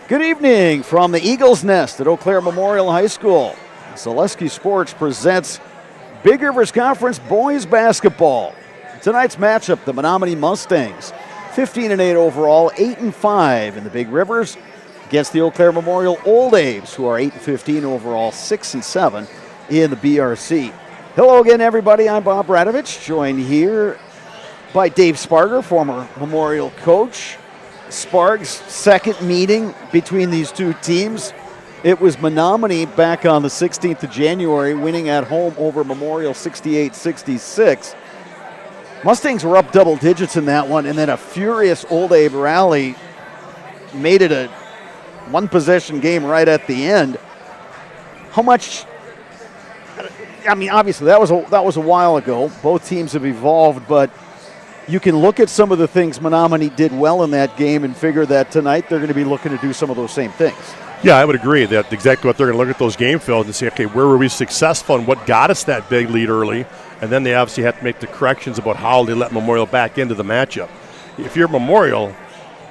Good evening from the Eagles Nest at Eau Claire Memorial High School. Zaleski Sports presents Big Rivers Conference boys basketball. Tonight's matchup, the Menomonie Mustangs, 15-8 overall, 8-5 in the Big Rivers, against the Eau Claire Memorial Old Abe's, who are 8-15 overall, 6-7 in the BRC. Hello again, everybody. I'm Bob Radovich, joined here by Dave Sparger, former Memorial coach. Sparg's second meeting between these two teams. It was Menomonie back on the 16th of January, winning at home over Memorial 68-66. Mustangs were up double digits in that one, and then a furious Old Abe rally made it a one-possession game right at the end. How much? I mean, obviously that was a while ago. Both teams have evolved, but you can look at some of the things Menomonie did well in that game and figure that tonight they're going to be looking to do some of those same things. Yeah, I would agree. That's exactly what they're going to look at those game films and say, okay, where were we successful and what got us that big lead early? And then they obviously have to make the corrections about how they let Memorial back into the matchup. If you're Memorial,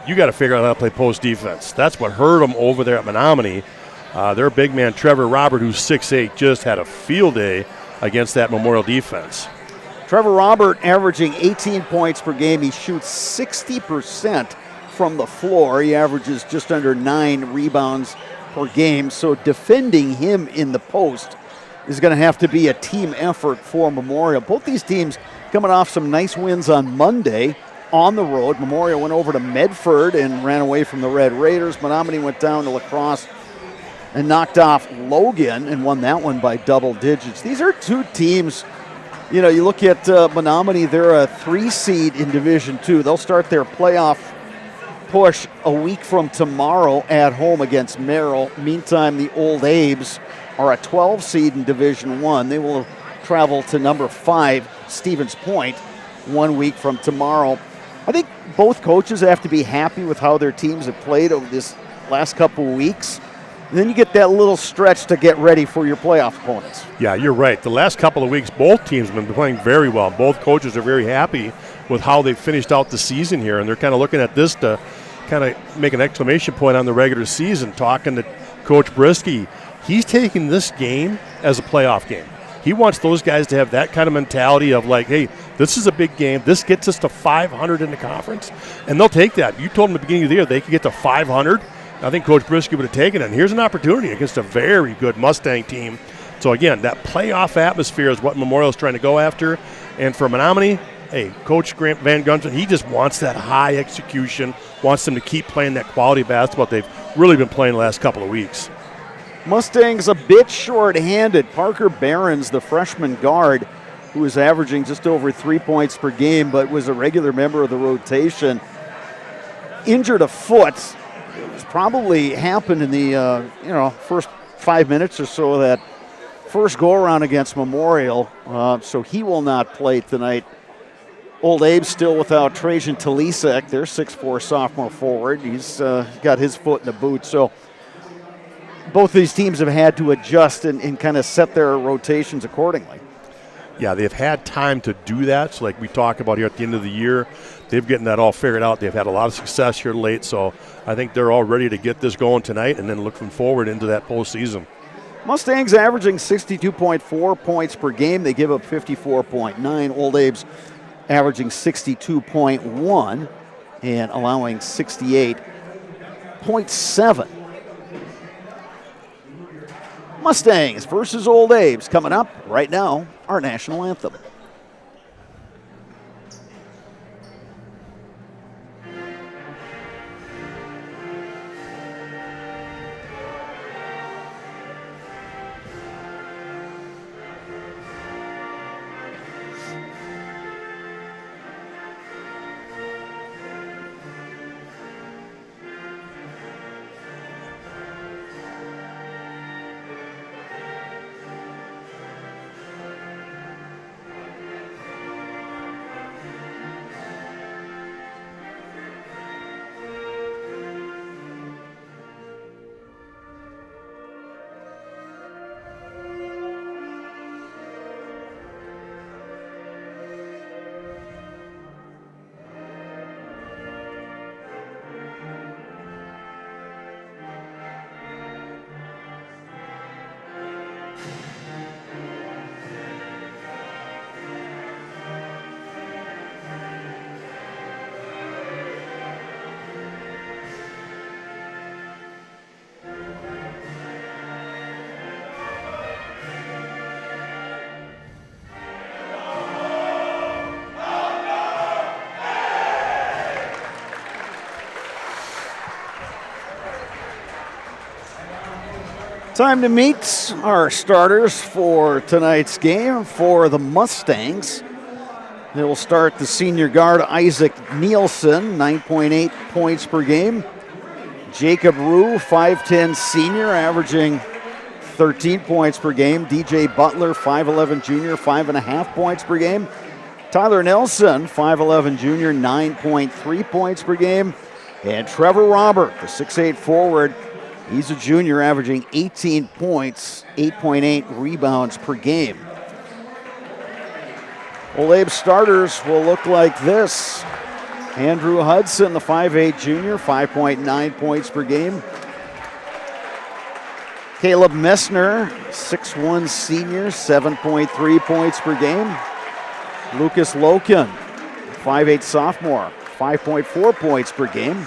you got to figure out how to play post defense. That's what hurt them over there at Menomonie. Their big man, Trevor Robert, who's 6'8", just had a field day against that Memorial defense. Trevor Robert averaging 18 points per game. He shoots 60% from the floor. He averages just under 9 rebounds per game. So defending him in the post is going to have to be a team effort for Memorial. Both these teams coming off some nice wins on Monday on the road. Memorial went over to Medford and ran away from the Red Raiders. Menomonie went down to La Crosse and knocked off Logan and won that one by double digits. These are two teams. You know, you look at Menomonie, they're a 3 seed in Division II. They'll start their playoff push a week from tomorrow at home against Merrill. Meantime, the Old Abe's are a 12 seed in Division I. They will travel to number 5, Stevens Point, 1 week from tomorrow. I think both coaches have to be happy with how their teams have played over this last couple of weeks. And then you get that little stretch to get ready for your playoff opponents. Yeah, you're right. The last couple of weeks, both teams have been playing very well. Both coaches are very happy with how they finished out the season here, and they're kind of looking at this to kind of make an exclamation point on the regular season, talking to Coach Brisky. He's taking this game as a playoff game. He wants those guys to have that kind of mentality of like, hey, this is a big game. This gets us to 500 in the conference, and they'll take that. You told them at the beginning of the year they could get to 500. I think Coach Brisky would have taken it. And here's an opportunity against a very good Mustang team. So, again, that playoff atmosphere is what Memorial's trying to go after. And for Menomonie, hey, Coach Grant Van Gunsen, he just wants that high execution, wants them to keep playing that quality basketball they've really been playing the last couple of weeks. Mustangs a bit short-handed. Parker Behrens, the freshman guard, who is averaging just over 3 points per game, but was a regular member of the rotation, injured a foot. It was probably happened in the first 5 minutes or so of that first go-around against Memorial, so he will not play tonight. Old Abe still without Trajan Talisek, their 6'4" sophomore forward. He's got his foot in the boot, so both these teams have had to adjust and kind of set their rotations accordingly. Yeah, they've had time to do that. So like we talk about here at the end of the year, they've getting that all figured out. They've had a lot of success here late, so I think they're all ready to get this going tonight and then looking forward into that postseason. Mustangs averaging 62.4 points per game. They give up 54.9. Old Abe's averaging 62.1 and allowing 68.7. Mustangs versus Old Abe's coming up right now, our national anthem. Time to meet our starters for tonight's game for the Mustangs. They will start the senior guard Isaac Nielsen, 9.8 points per game. Jacob Rue, 5'10 senior, averaging 13 points per game. DJ Butler, 5'11 junior, 5.5 points per game. Tyler Nelson, 5'11 junior, 9.3 points per game. And Trevor Robert, the 6'8 forward, he's a junior, averaging 18 points, 8.8 rebounds per game. Old Abe's starters will look like this. Andrew Hudson, the 5'8 junior, 5.9 points per game. Caleb Messner, 6'1 senior, 7.3 points per game. Lucas Loken, 5'8 sophomore, 5.4 points per game.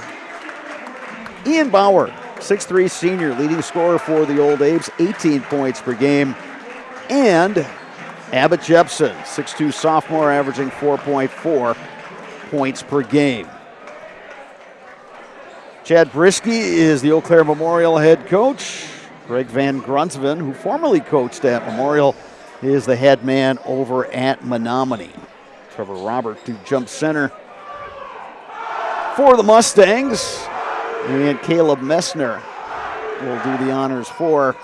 Ian Bauer, 6'3 senior, leading scorer for the Old Abe's, 18 points per game. And Abbott Jepson, 6'2 sophomore, averaging 4.4 points per game. Chad Brisky is the Eau Claire Memorial head coach. Greg Van Grunsven, who formerly coached at Memorial, is the head man over at Menomonie. Trevor Robert to jump center for the Mustangs. And Caleb Messner will do the honors for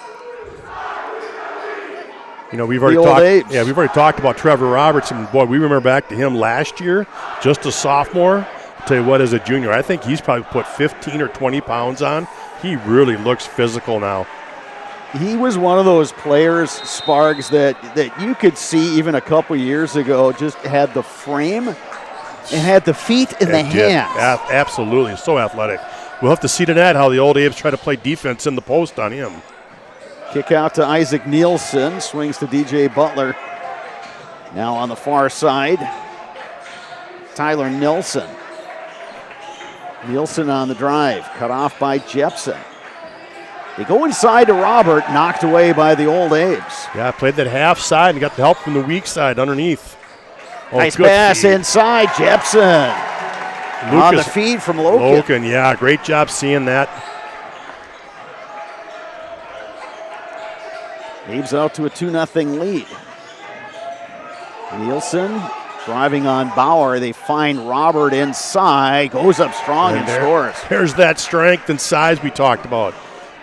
we've already talked about Trevor Robertson. Boy, we remember back to him last year, just a sophomore. I'll tell you what, as a junior, I think he's probably put 15 or 20 pounds on. He really looks physical now. He was one of those players, Sparks, that you could see even a couple years ago, just had the frame and had the feet and the hands. Absolutely, so athletic. We'll have to see tonight how the Old Abe's try to play defense in the post on him. Kick out to Isaac Nielsen, swings to DJ Butler. Now on the far side, Tyler Nelson. Nielsen on the drive, cut off by Jepson. They go inside to Robert, knocked away by the Old Abe's. Yeah, played that half side and got the help from the weak side underneath. Nice pass inside, Jepson. On the feed from Loken. Yeah, great job seeing that. Abe's out to a 2-0 lead. Nielsen driving on Bauer. They find Robert inside, goes up strong and scores. There's that strength and size we talked about.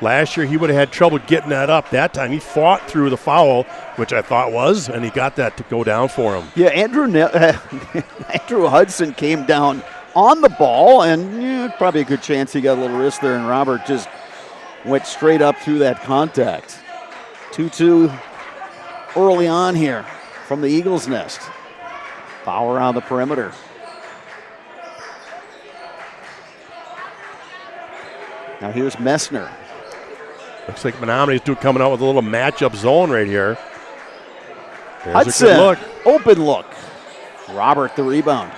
Last year he would have had trouble getting that up. That time he fought through the foul, which I thought was, and he got that to go down for him. Yeah, Andrew Hudson came down on the ball, and probably a good chance he got a little wrist there, and Robert just went straight up through that contact. 2-2 early on here from the Eagles' nest. Bauer on the perimeter. Now here's Messner. Looks like Menomoni's coming out with a little matchup zone right here. There's Hudson, a good look. Open look. Robert the rebound.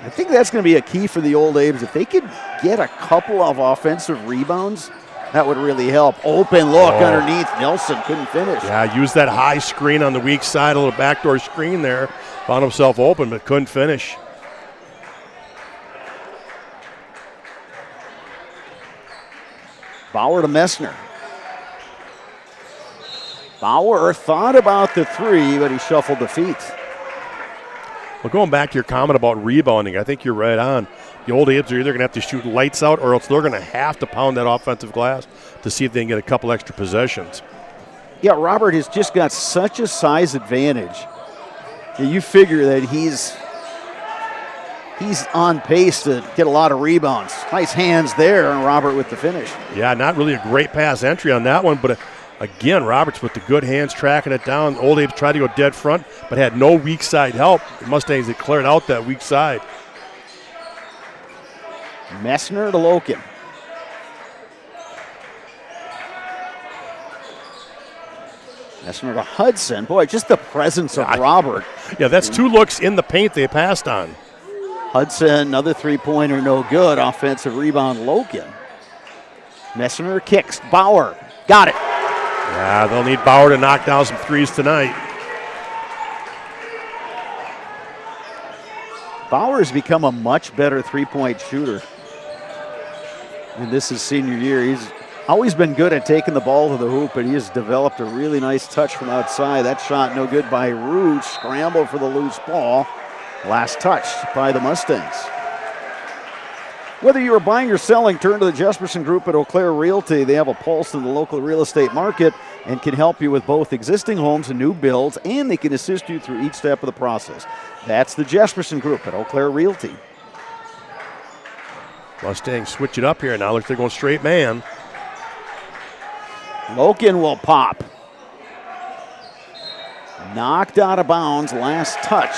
I think that's going to be a key for the Old Abe's. If they could get a couple of offensive rebounds, that would really help. Open look underneath. Nelson couldn't finish. Yeah, used that high screen on the weak side, a little backdoor screen there. Found himself open, but couldn't finish. Bauer to Messner. Bauer thought about the three, but he shuffled the feet. Well, going back to your comment about rebounding, I think you're right on. The Old Abe's are either going to have to shoot lights out or else they're going to have to pound that offensive glass to see if they can get a couple extra possessions. Yeah, Robert has just got such a size advantage. You figure that he's on pace to get a lot of rebounds. Nice hands there, and Robert with the finish. Yeah, not really a great pass entry on that one, but again, Roberts with the good hands tracking it down. Old Abe's tried to go dead front, but had no weak side help. The Mustangs had cleared out that weak side. Messner to Loken. Messner to Hudson. Boy, just the presence of Robert. Yeah, that's two looks in the paint they passed on. Hudson, another three-pointer, no good. Offensive rebound, Loken. Messner kicks. Bauer, got it. Yeah, they'll need Bauer to knock down some threes tonight. Bauer has become a much better three-point shooter. And this is senior year. He's always been good at taking the ball to the hoop, but he has developed a really nice touch from outside. That shot no good by Rouge. Scramble for the loose ball. Last touch by the Mustangs. Whether you are buying or selling, turn to the Jesperson Group at Eau Claire Realty. They have a pulse in the local real estate market and can help you with both existing homes and new builds, and they can assist you through each step of the process. That's the Jesperson Group at Eau Claire Realty. Mustangs switch it up here. Now looks like they're going straight man. Loken will pop. Knocked out of bounds. Last touch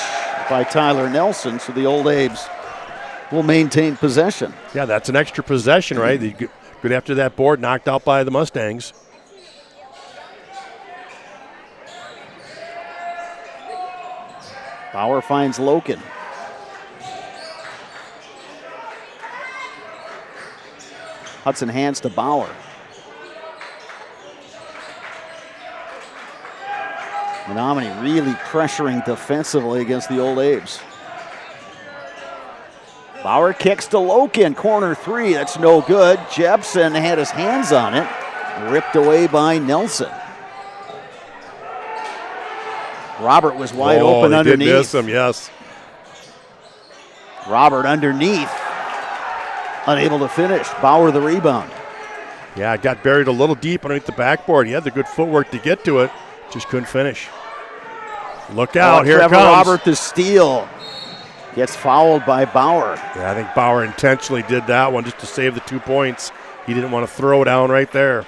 by Tyler Nelson, so the Old Abes will maintain possession. Yeah, that's an extra possession, right? Good after that board, knocked out by the Mustangs. Bauer finds Loken. Hudson hands to Bauer. Menomonie really pressuring defensively against the Old Abes. Bauer kicks to Loken, corner three, that's no good. Jepson had his hands on it, ripped away by Nelson. Robert was wide open underneath. Did miss him, yes. Robert underneath, unable to finish. Bauer the rebound. Yeah, it got buried a little deep underneath the backboard. He had the good footwork to get to it, just couldn't finish. Look out, here it comes. Robert the steal. Gets fouled by Bauer. Yeah, I think Bauer intentionally did that one just to save the 2 points. He didn't want to throw down right there.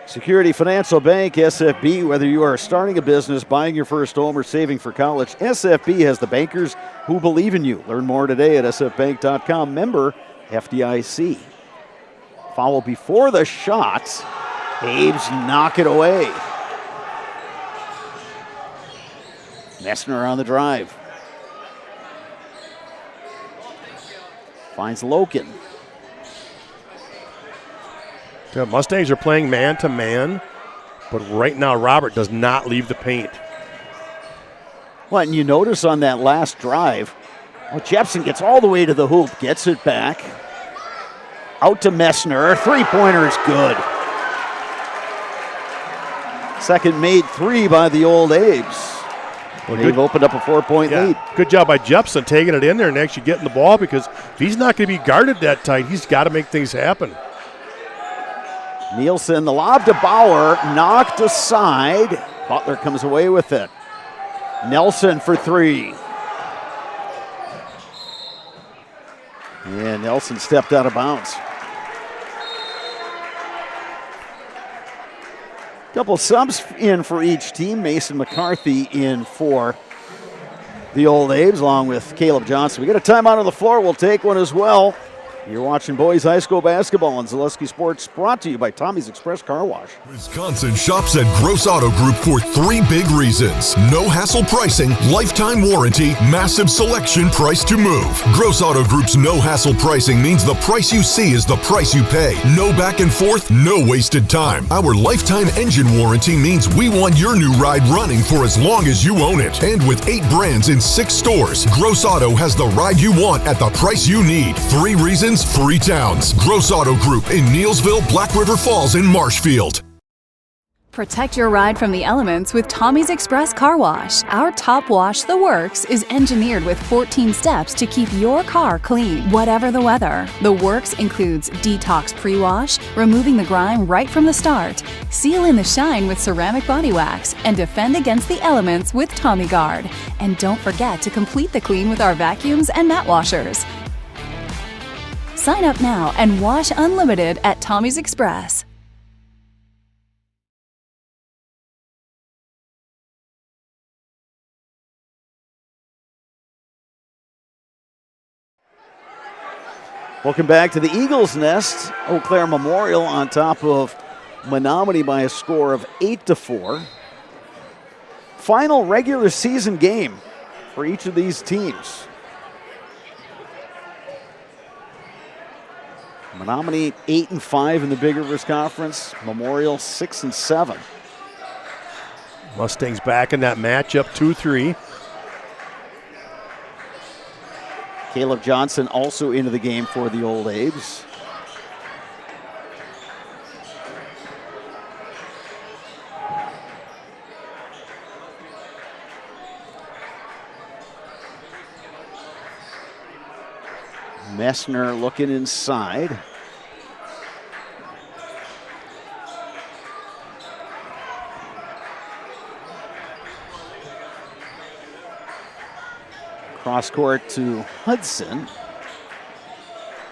Security Financial Bank, SFB, whether you are starting a business, buying your first home, or saving for college, SFB has the bankers who believe in you. Learn more today at sfbank.com. Member FDIC. Foul before the shot. Abes knock it away. Messner on the drive. Finds Loken. The Mustangs are playing man-to-man, but right now Robert does not leave the paint. Well, and you notice on that last drive, Jepson gets all the way to the hoop, gets it back. Out to Messner. Three-pointer is good. Second made three by the Old Abes. Well, they've opened up a 4-point lead. Good job by Jepson taking it in there and actually getting the ball, because if he's not going to be guarded that tight, he's got to make things happen. Nielsen, the lob to Bauer, knocked aside. Butler comes away with it. Nelson for three. Yeah, Nelson stepped out of bounds. Couple subs in for each team. Mason McCarthy in for the Old Abes, along with Caleb Johnson. We got a timeout on the floor. We'll take one as well. You're watching boys high school basketball on Zaleski Sports, brought to you by Tommy's Express Car Wash. Wisconsin shops at Gross Auto Group for three big reasons: no hassle pricing, lifetime warranty, massive selection, price to move. Gross Auto Group's no hassle pricing means the price you see is the price you pay. No back and forth, no wasted time. Our lifetime engine warranty means we want your new ride running for as long as you own it. And with 8 brands in 6 stores, Gross Auto has the ride you want at the price you need. 3 reasons, 3 towns. Gross Auto Group in Neelsville, Black River Falls, and Marshfield. Protect your ride from the elements with Tommy's Express Car Wash. Our top wash, The Works, is engineered with 14 steps to keep your car clean, whatever the weather. The Works includes detox pre-wash, removing the grime right from the start, seal in the shine with ceramic body wax, and defend against the elements with Tommy Guard. And don't forget to complete the clean with our vacuums and mat washers. Sign up now and wash unlimited at Tommy's Express. Welcome back to the Eagles Nest. Eau Claire Memorial on top of Menomonie by a score of 8-4. Final regular season game for each of these teams. Menomonie 8-5 in the Big Rivers Conference. Memorial 6-7. Mustangs back in that matchup, 2-3. Caleb Johnson also into the game for the Old Abes. Messner looking inside. Cross court to Hudson.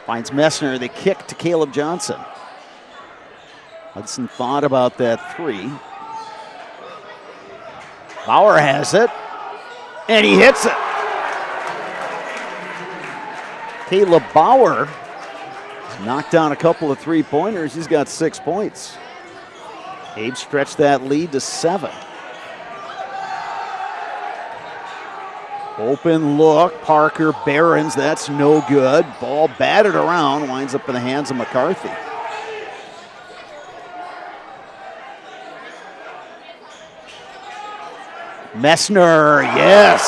Finds Messner, the kick to Caleb Johnson. Hudson thought about that three. Bauer has it, and he hits it. Caleb Bauer has knocked down a couple of three-pointers. He's got 6 points. Abe stretched that lead to 7. Open look, Parker Behrens, that's no good. Ball batted around, winds up in the hands of McCarthy. Messner, yes.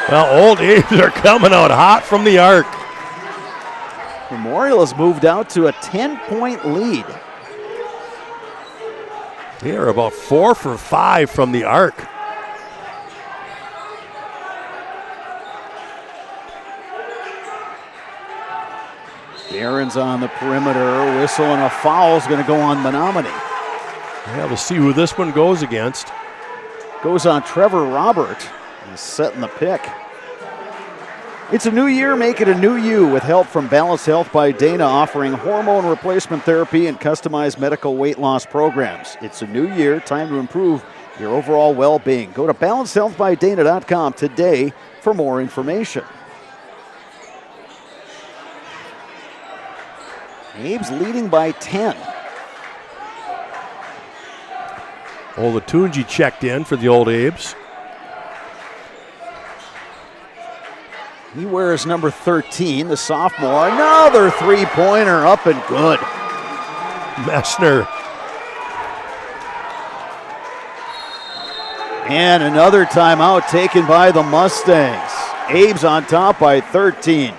Well, Old A's are coming out hot from the arc. Memorial has moved out to a 10-point lead. They are about 4 for 5 from the arc. Behrens on the perimeter, whistle and a foul is going to go on Menomonie. Yeah, we'll see who this one goes against. Goes on Trevor Robert. He's setting the pick. It's a new year, make it a new you with help from Balanced Health by Dana, offering hormone replacement therapy and customized medical weight loss programs. It's a new year, time to improve your overall well-being. Go to balancedhealthbydana.com today for more information. Abe's leading by 10. Olatunji checked in for the Old Abes. He wears number 13, the sophomore. Another three-pointer up and good. Messner. And another timeout taken by the Mustangs. Abe's on top by 13.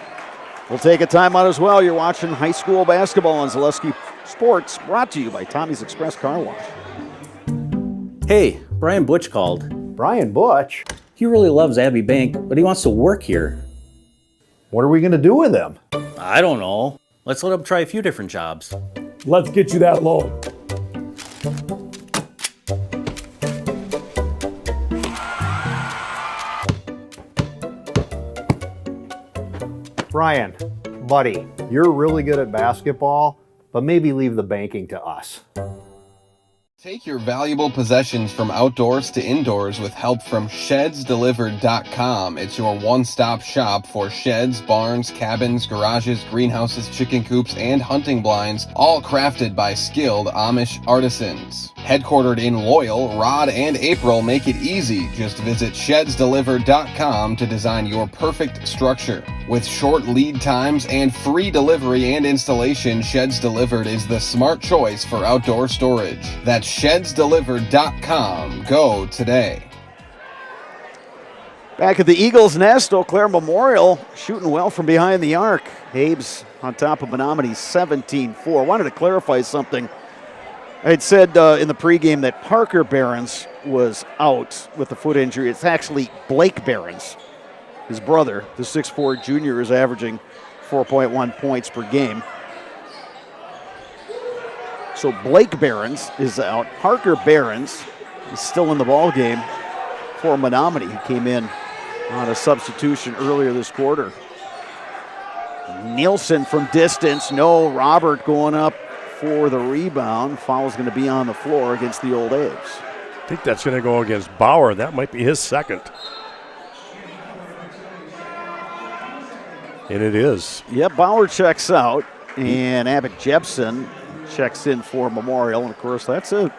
We'll take a timeout as well. You're watching high school basketball on Zaleski Sports, brought to you by Tommy's Express Car Wash. Hey, Brian Butch called. Brian Butch? He really loves Abbey Bank, but he wants to work here. What are we going to do with him? I don't know. Let's let him try a few different jobs. Let's get you that loan. Brian, buddy, you're really good at basketball, but maybe leave the banking to us. Take your valuable possessions from outdoors to indoors with help from ShedsDelivered.com. It's your one-stop shop for sheds, barns, cabins, garages, greenhouses, chicken coops, and hunting blinds, all crafted by skilled Amish artisans. Headquartered in Loyal, Rod and April make it easy. Just visit ShedsDelivered.com to design your perfect structure. With short lead times and free delivery and installation, Sheds Delivered is the smart choice for outdoor storage. That's ShedsDelivered.com. Go today. Back at the Eagles' Nest, Eau Claire Memorial shooting well from behind the arc. Habes on top of Menomonie 17-4. Wanted to clarify something. I had said in the pregame that Parker Behrens was out with a foot injury. It's actually Blake Behrens. His brother, the 6'4 junior, is averaging 4.1 points per game. So Blake Behrens is out. Parker Behrens is still in the ball game for Menomonie. He came in on a substitution earlier this quarter. Nielsen from distance. No, Robert going up for the rebound. Foul's going to be on the floor against the Old Abes. I think that's going to go against Bauer. That might be his second. And it is. Yep, Bauer checks out, and Abbott Jepson checks in for Memorial. And, of course, that's a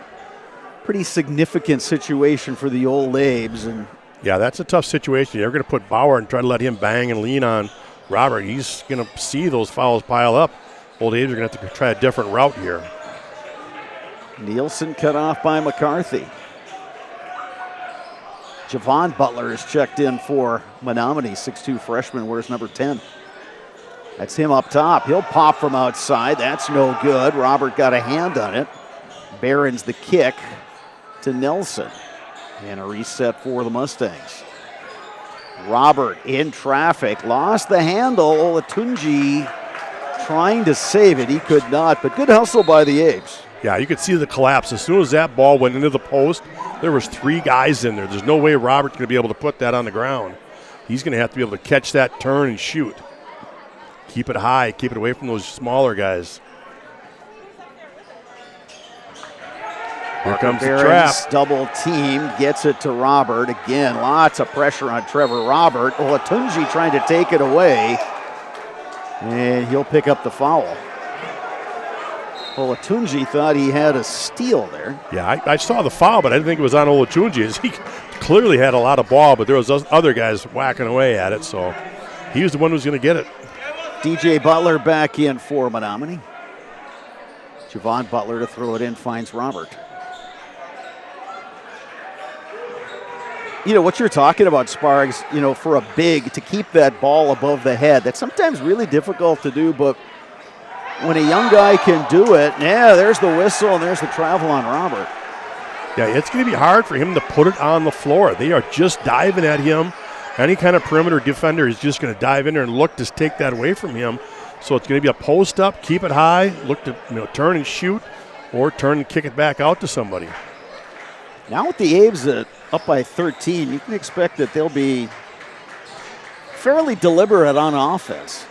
pretty significant situation for the Old Abes. And yeah, that's a tough situation. You're going to put Bauer and try to let him bang and lean on Robert. He's going to see those fouls pile up. Old Abes are going to have to try a different route here. Nielsen cut off by McCarthy. Javon Butler is checked in for Menomonie, 6'2 freshman, wears number 10. That's him up top. He'll pop from outside. That's no good. Robert got a hand on it. Behrens the kick to Nelson. And a reset for the Mustangs. Robert in traffic, lost the handle. Olatunji trying to save it. He could not, but good hustle by the Apes. Yeah, you could see the collapse. As soon as that ball went into the post, there was 3 guys in there. There's no way Robert's going to be able to put that on the ground. He's going to have to be able to catch that, turn, and shoot. Keep it high. Keep it away from those smaller guys. Here comes the trap. Double team, gets it to Robert. Again, lots of pressure on Trevor Robert. Olatunji trying to take it away, and he'll pick up the foul. Olatunji thought he had a steal there. Yeah, I saw the foul, but I didn't think it was on Olatunji. He clearly had a lot of ball, but there was those other guys whacking away at it, so he was the one who was going to get it. DJ Butler back in for Menomonie. Javon Butler to throw it in, finds Robert. You know, what you're talking about, Sparks, you know, for a big to keep that ball above the head, that's sometimes really difficult to do, but when a young guy can do it, yeah, there's the whistle and there's the travel on Robert. Yeah, it's going to be hard for him to put it on the floor. They are just diving at him. Any kind of perimeter defender is just going to dive in there and look to take that away from him. So it's going to be a post up, keep it high, look to turn and shoot, or turn and kick it back out to somebody. Now with the Aves up by 13, you can expect that they'll be fairly deliberate on offense.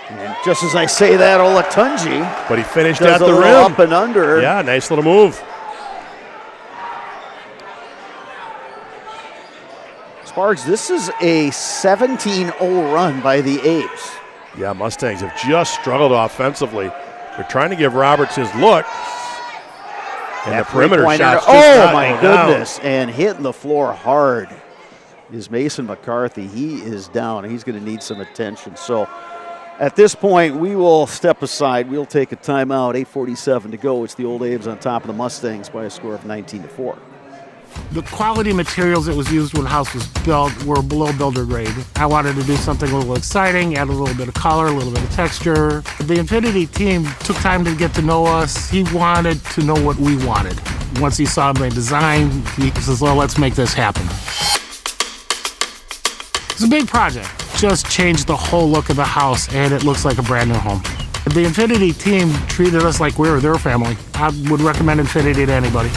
And just as I say that, Olatunji, but he finished does at the a rim. Up and under. Yeah, nice little move. Sparks, this is a 17-0 run by the Apes. Yeah, Mustangs have just struggled offensively. They're trying to give Roberts his look. And the perimeter shot's oh my goodness, and hitting the floor hard is Mason McCarthy. He is down. He's going to need some attention. So at this point, we will step aside. We'll take a timeout. 8:47 to go. It's the Old Aves on top of the Mustangs by a score of 19-4. The quality materials that was used when the house was built were below builder grade. I wanted to do something a little exciting, add a little bit of color, a little bit of texture. The Infinity team took time to get to know us. He wanted to know what we wanted. Once he saw my design, he says, well, let's make this happen. It's a big project. Just changed the whole look of the house, and it looks like a brand new home. The Infinity team treated us like we were their family. I would recommend Infinity to anybody.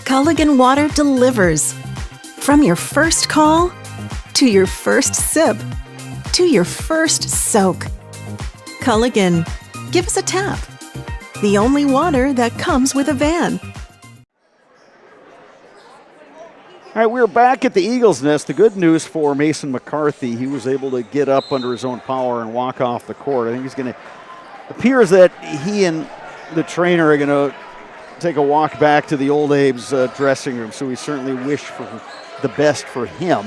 Culligan Water delivers. From your first call, to your first sip, to your first soak. Culligan, give us a tap. The only water that comes with a van. All right, we're back at the Eagles' Nest. The good news for Mason McCarthy, he was able to get up under his own power and walk off the court. I think he's going to, appears that he and the trainer are going to take a walk back to the Old Abe's dressing room, so we certainly wish for the best for him.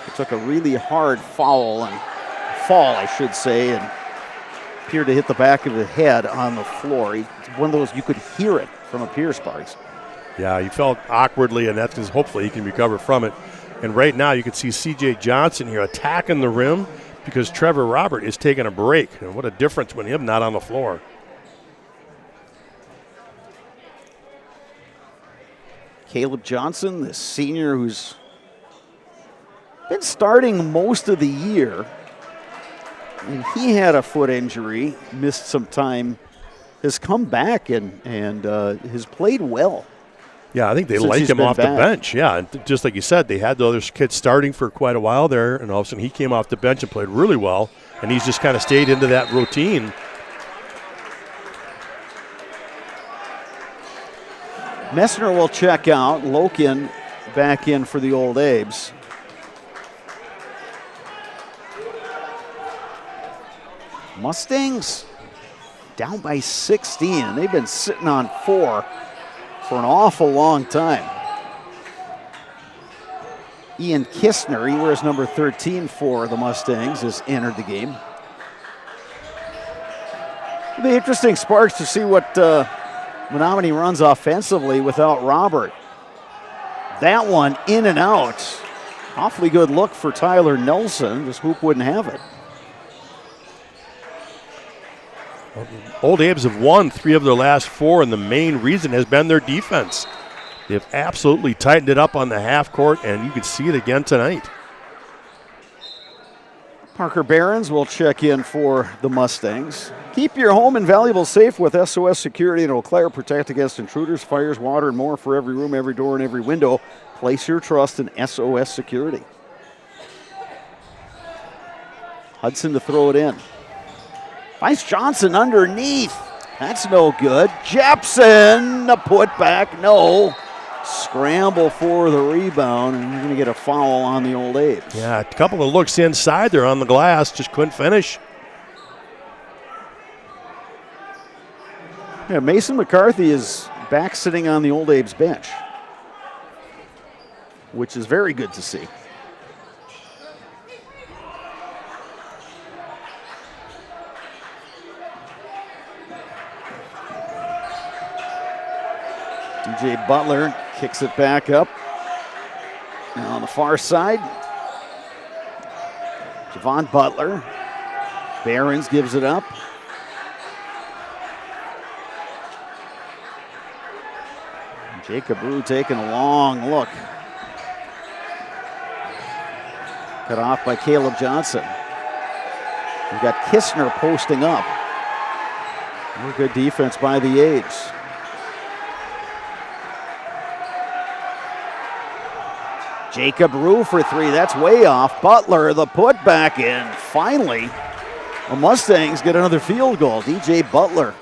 He took a really hard fall, I should say, and appeared to hit the back of the head on the floor. It's one of those, you could hear it from up here, Sparks. Yeah, he felt awkwardly, and that's because hopefully he can recover from it. And right now you can see C.J. Johnson here attacking the rim because Trevor Robert is taking a break. And what a difference when him not on the floor. Caleb Johnson, the senior who's been starting most of the year. And he had a foot injury, missed some time, has come back and has played well. Yeah, I think they like him off the bench. Yeah, and just like you said, they had the other kids starting for quite a while there, and all of a sudden he came off the bench and played really well, and he's just kind of stayed into that routine. Messner will check out. Loken back in for the Old Abes. Mustangs down by 16. They've been sitting on 4 for an awful long time. Ian Kistner, he wears number 13 for the Mustangs, has entered the game. It'll be interesting, Sparks, to see what Menomonie runs offensively without Robert. That one in and out. Awfully good look for Tyler Nelson. Just Hoop wouldn't have it. Old Abe's have won 3 of their last 4, and the main reason has been their defense. They've absolutely tightened it up on the half court, and you can see it again tonight. Parker Behrens will check in for the Mustangs. Keep your home and valuables safe with SOS Security in Eau Claire. Protect against intruders, fires, water, and more for every room, every door, and every window. Place your trust in SOS Security. Hudson to throw it in. Nice Johnson underneath. That's no good. Jepson, the putback, no. Scramble for the rebound, and you're going to get a foul on the Old Apes. Yeah, a couple of looks inside there on the glass, just couldn't finish. Yeah, Mason McCarthy is back sitting on the Old Apes bench, which is very good to see. DJ Butler kicks it back up. Now on the far side, Javon Butler. Behrens gives it up. Jacob Rue taking a long look. Cut off by Caleb Johnson. We've got Kistner posting up. More good defense by the Apes. Jacob Rue for 3, that's way off. Butler, the putback in. Finally, the Mustangs get another field goal. DJ Butler.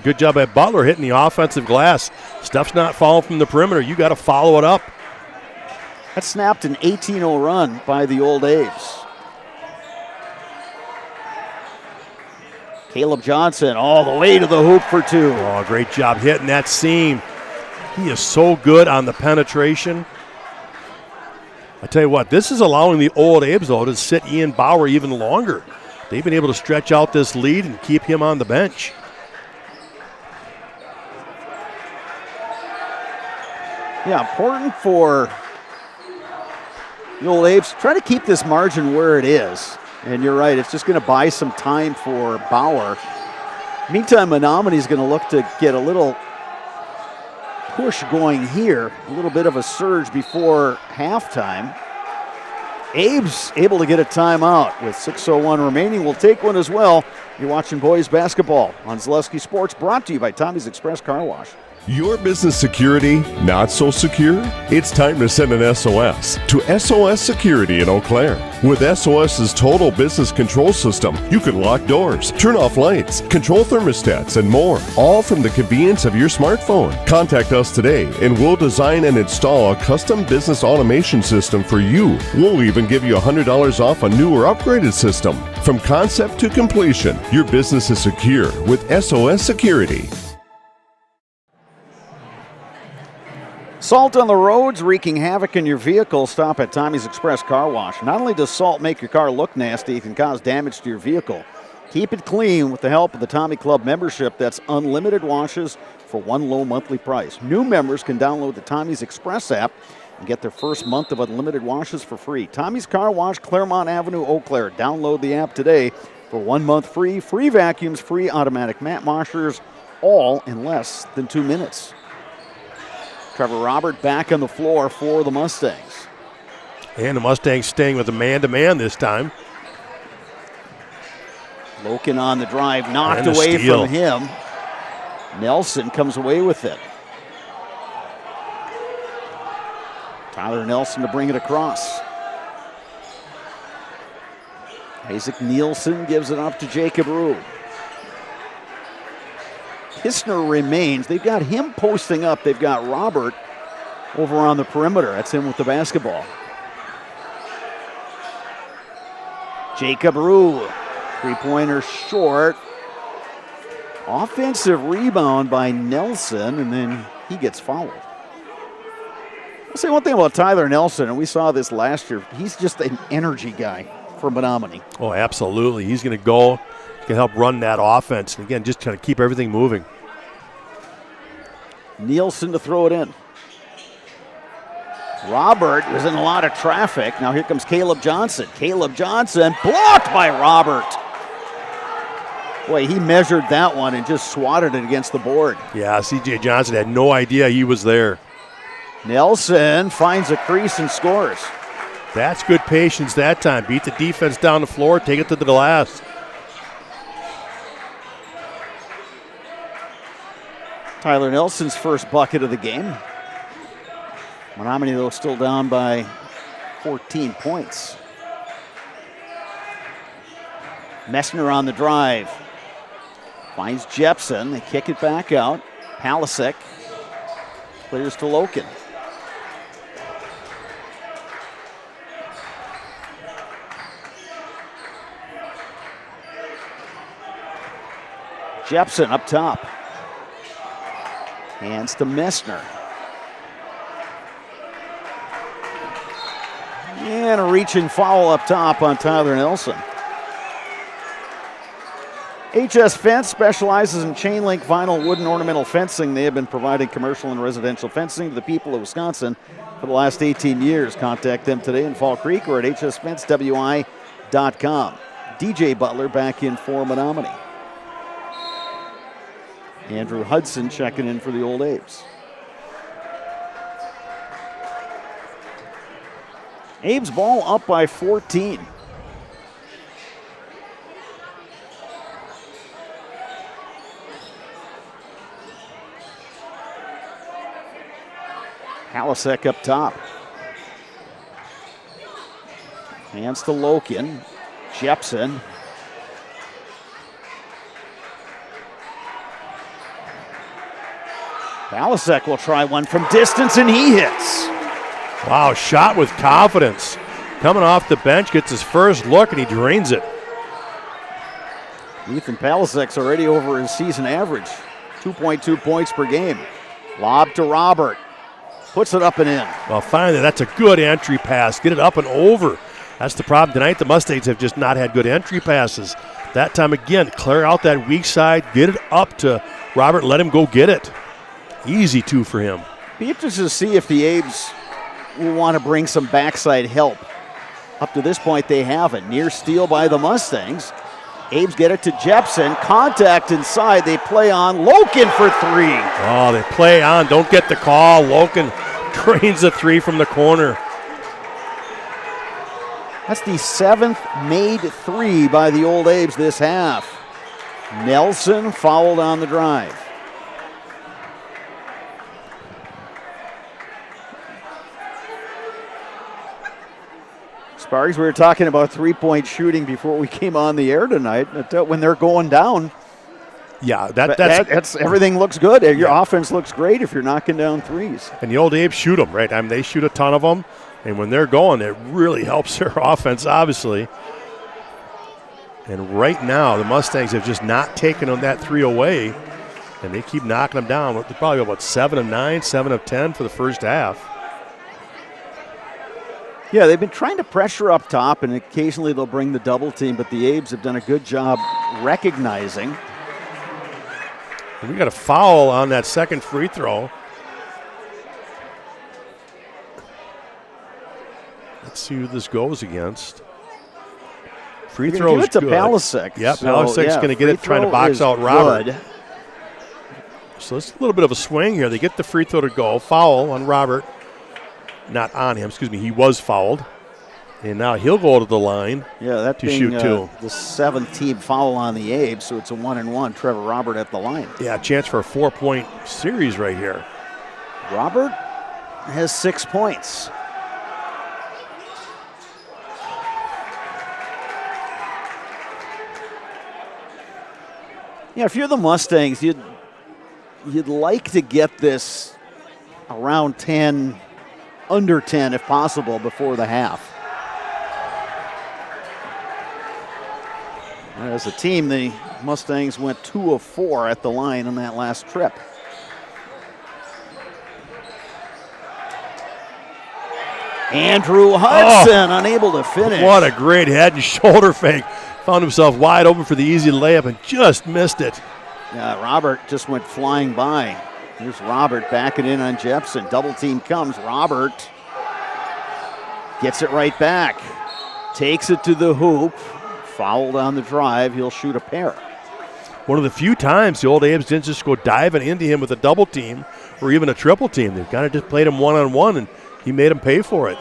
Good job by Butler hitting the offensive glass. Stuff's not falling from the perimeter. You got to follow it up. That snapped an 18-0 run by the Old Apes. Caleb Johnson all the way to the hoop for 2. Oh, great job hitting that seam. He is so good on the penetration. I tell you what, this is allowing the Old Apes, though, to sit Ian Bauer even longer. They've been able to stretch out this lead and keep him on the bench. Yeah, important for the Old Apes. Try to keep this margin where it is. And you're right, it's just going to buy some time for Bauer. Meantime, Menomonie's going to look to get a little push going here. A little bit of a surge before halftime. Abe's able to get a timeout with 6:01 remaining. We'll take one as well. You're watching boys basketball on Zaleski Sports, brought to you by Tommy's Express Car Wash. Your business security not so secure? It's time to send an SOS to SOS Security in Eau Claire. With SOS's total business control system, you can lock doors, turn off lights, control thermostats, and more, all from the convenience of your smartphone. Contact us today and we'll design and install a custom business automation system for you. We'll even give you $100 off a new or upgraded system. From concept to completion, your business is secure with SOS Security. Salt on the roads, wreaking havoc in your vehicle. Stop at Tommy's Express Car Wash. Not only does salt make your car look nasty, it can cause damage to your vehicle. Keep it clean with the help of the Tommy Club membership. That's unlimited washes for one low monthly price. New members can download the Tommy's Express app and get their first month of unlimited washes for free. Tommy's Car Wash, Claremont Avenue, Eau Claire. Download the app today for 1 month free. Free vacuums, free automatic mat washers, all in less than 2 minutes. Trevor Robert back on the floor for the Mustangs. And the Mustangs staying with a man-to-man this time. Loken on the drive, knocked away from him. Nelson comes away with it. Tyler Nelson to bring it across. Isaac Nielsen gives it up to Jacob Rue. Kistner remains. They've got him posting up. They've got Robert over on the perimeter. That's him with the basketball. Jacob Rue, three-pointer short. Offensive rebound by Nelson, and then he gets fouled. I'll say one thing about Tyler Nelson, and we saw this last year. He's just an energy guy for Menomonie. Oh, absolutely. He's going to go. Can help run that offense. And again, just kind of keep everything moving. Nielsen to throw it in. Robert was in a lot of traffic. Now here comes Caleb Johnson. Caleb Johnson blocked by Robert. Boy, he measured that one and just swatted it against the board. Yeah, C.J. Johnson had no idea he was there. Nelson finds a crease and scores. That's good patience that time. Beat the defense down the floor, take it to the glass. Tyler Nelson's first bucket of the game. Menomonie, though, still down by 14 points. Messner on the drive. Finds Jepson. They kick it back out. Palasek clears to Loken. Jepson up top. Hands to Messner. And a reaching foul up top on Tyler Nelson. HS Fence specializes in chain link, vinyl, wooden ornamental fencing. They have been providing commercial and residential fencing to the people of Wisconsin for the last 18 years. Contact them today in Fall Creek or at hsfencewi.com. DJ Butler back in for Menomonie. Andrew Hudson checking in for the Old Abes. Abe's ball up by 14. Palasek up top. Hands to Loken. Jepson. Palasek will try one from distance, and he hits. Wow, shot with confidence. Coming off the bench, gets his first look, and he drains it. Ethan Palasek's already over his season average. 2.2 points per game. Lob to Robert. Puts it up and in. Well, finally, that's a good entry pass. Get it up and over. That's the problem tonight. The Mustangs have just not had good entry passes. That time again, clear out that weak side, get it up to Robert, let him go get it. Easy two for him. Be interested to see if the Abes will want to bring some backside help. Up to this point, they haven't. Near steal by the Mustangs. Abes get it to Jepson. Contact inside. They play on. Loken for three. Oh, they play on. Don't get the call. Loken drains the three from the corner. That's the 7th made three by the Old Abes this half. Nelson fouled on the drive. Sparks, we were talking about three-point shooting before we came on the air tonight. When they're going down, yeah, that's everything looks good. Your offense looks great if you're knocking down threes. And the Old Abes shoot them, right? I mean, they shoot a ton of them, and when they're going, it really helps their offense, obviously. And right now, the Mustangs have just not taken that three away, and they keep knocking them down. They're probably about 7 of 9, 7 of 10 for the first half. Yeah, they've been trying to pressure up top, and occasionally they'll bring the double team, but the Abes have done a good job recognizing. And we got a foul on that second free throw. Let's see who this goes against. Free throw is good. Give it to Palasek. Yeah, Palasek's going to get it, trying to box out Robert. Good. So it's a little bit of a swing here. They get the free throw to go. Foul on Robert. Not on him, excuse me. He was fouled. And now he'll go to the line to shoot two. The 7th team foul on the Abes, so it's a 1-and-1. Trevor Robert at the line. Yeah, chance for a 4-point series right here. Robert has 6 points. Yeah, if you're the Mustangs, you'd like to get this around 10, under 10 if possible before the half. As a team, the Mustangs went 2 of 4 at the line on that last trip. Andrew Hudson unable to finish. What a great head and shoulder fake. Found himself wide open for the easy layup and just missed it. Yeah, Robert just went flying by. Here's Robert backing in on Jepson. Double team comes. Robert gets it right back. Takes it to the hoop. Fouled on the drive. He'll shoot a pair. one of the few times the Old Abe's didn't just go diving into him with a double team or even a triple team. They've kind of just played him one-on-one, and he made him pay for it.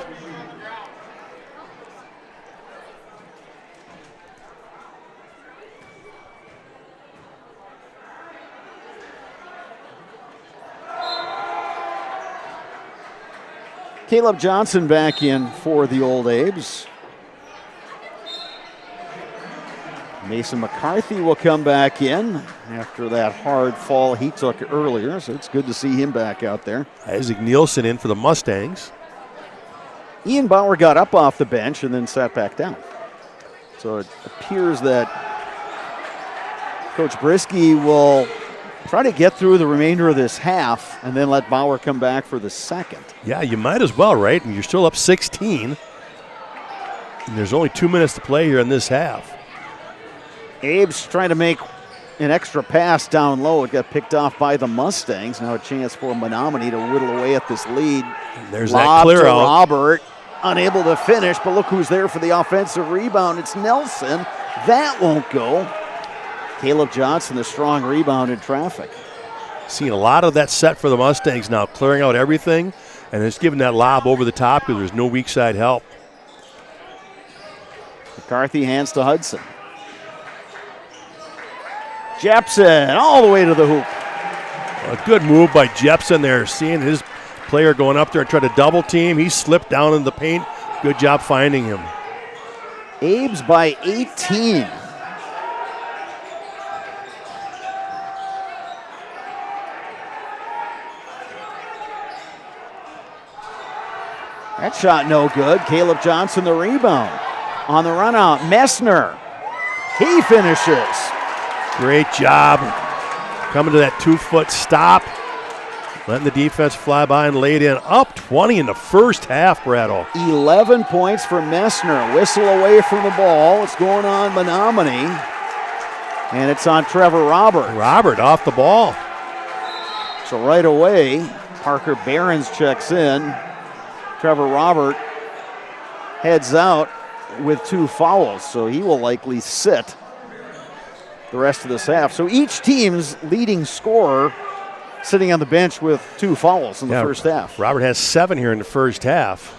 Caleb Johnson back in for the Old Abes. Mason McCarthy will come back in after that hard fall he took earlier, so it's good to see him back out there. Isaac Nielsen in for the Mustangs. Ian Bauer got up off the bench and then sat back down. So it appears that Coach Brisky will try to get through the remainder of this half and then let Bauer come back for the second. Yeah, you might as well, right? And you're still up 16. And there's only 2 minutes to play here in this half. Abe's trying to make an extra pass down low. It got picked off by the Mustangs. Now a chance for Menomonie to whittle away at this lead. And there's Lob that clear to out. Robert, unable to finish, but look who's there for the offensive rebound. It's Nelson. That won't go. Caleb Johnson, the strong rebound in traffic. Seeing a lot of that set for the Mustangs now, clearing out everything, and just giving that lob over the top because there's no weak side help. McCarthy hands to Hudson. Jepson all the way to the hoop. A good move by Jepson there, seeing his player going up there and try to double team. He slipped down in the paint. Good job finding him. Abe's by 18. That shot no good. Caleb Johnson the rebound. On the run out, Messner. He finishes. Great job. Coming to that 2-foot stop. Letting the defense fly by and lay it in. Up 20 in the first half, Brattle. 11 points for Messner. Whistle away from the ball. It's going on Menomonie. And it's on Trevor Robert. Robert off the ball. So right away, Parker Behrens checks in. Trevor Robert heads out with 2 fouls, so he will likely sit the rest of this half. So each team's leading scorer sitting on the bench with 2 fouls in the first half. Robert has 7 here in the first half,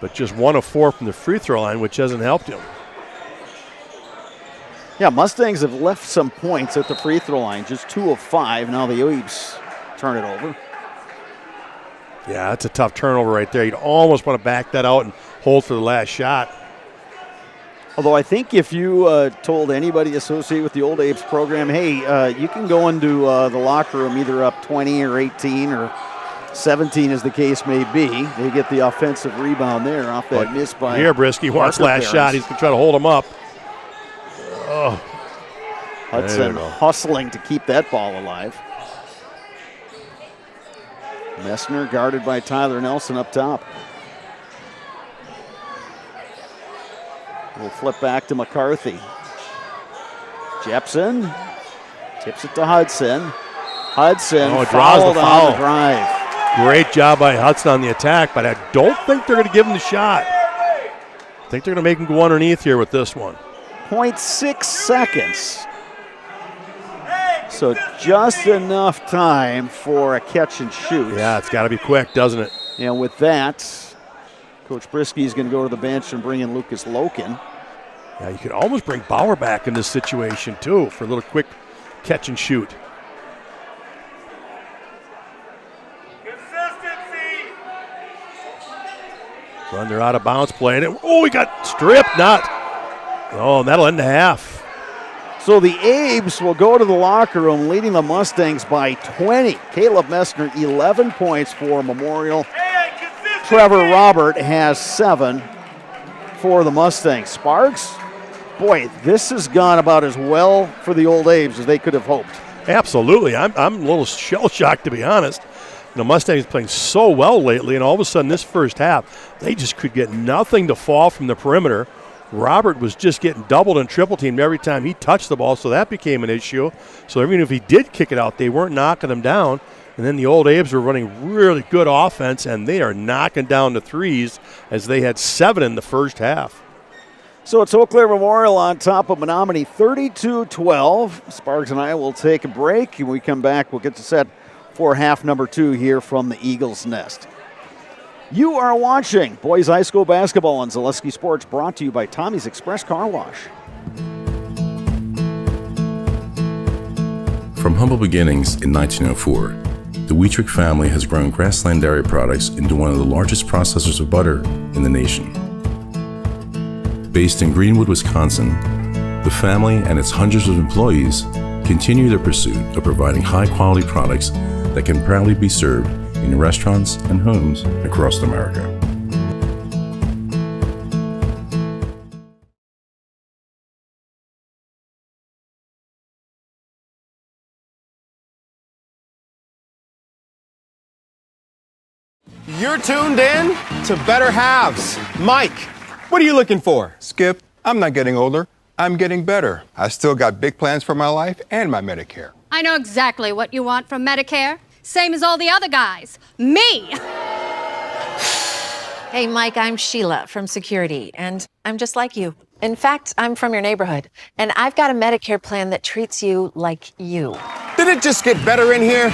but just 1 of 4 from the free throw line, which hasn't helped him. Yeah, Mustangs have left some points at the free throw line, just 2 of 5. Now the Oabes turn it over. Yeah, that's a tough turnover right there. You'd almost want to back that out and hold for the last shot. Although I think if you told anybody associated with the Old Apes program, hey, you can go into the locker room either up 20 or 18 or 17 as the case may be. They get the offensive rebound there off that miss by here, Brisky wants last shot. He's going to try to hold him up. Oh. Hudson hustling to keep that ball alive. Messner guarded by Tyler Nelson up top. We'll flip back to McCarthy. Jepson tips it to Hudson. Hudson draws the foul. On the drive. Great job by Hudson on the attack, but I don't think they're going to give him the shot. I think they're going to make him go underneath here with this one. 0.6 seconds. So just enough time for a catch and shoot. Yeah, it's got to be quick, doesn't it? And with that, Coach Brisky is going to go to the bench and bring in Lucas Loken. Yeah, you could almost bring Bauer back in this situation, too, for a little quick catch and shoot. Consistency. Run, they're out of bounds play. And he got stripped. Oh, and that'll end the half. So the Abes will go to the locker room leading the Mustangs by 20. Caleb Messner, 11 points for Memorial. Trevor Robert has 7 for the Mustangs. Sparks, boy, this has gone about as well for the Old Abes as they could have hoped. Absolutely. I'm a little shell-shocked, to be honest. The Mustangs playing so well lately, and all of a sudden this first half, they just could get nothing to fall from the perimeter. Robert was just getting doubled and triple teamed every time he touched the ball, so that became an issue. So even if he did kick it out, they weren't knocking him down. And then the Old Abes were running really good offense, and they are knocking down the threes as they had 7 in the first half. So it's Eau Claire Memorial on top of Menomonie 32-12. Sparks and I will take a break. When we come back, we'll get to set for half number 2 here from the Eagles Nest. You are watching Boys High School Basketball on Zaleski Sports, brought to you by Tommy's Express Car Wash. From humble beginnings in 1904, the Wheatrick family has grown Grassland Dairy Products into one of the largest processors of butter in the nation. Based in Greenwood, Wisconsin, the family and its hundreds of employees continue their pursuit of providing high-quality products that can proudly be served in restaurants and homes across America. You're tuned in to Better Halves. Mike, what are you looking for? Skip, I'm not getting older. I'm getting better. I still got big plans for my life and my Medicare. I know exactly what you want from Medicare. Same as all the other guys. Me! Hey, Mike, I'm Sheila from Security, and I'm just like you. In fact, I'm from your neighborhood, and I've got a Medicare plan that treats you like you. Did it just get better in here?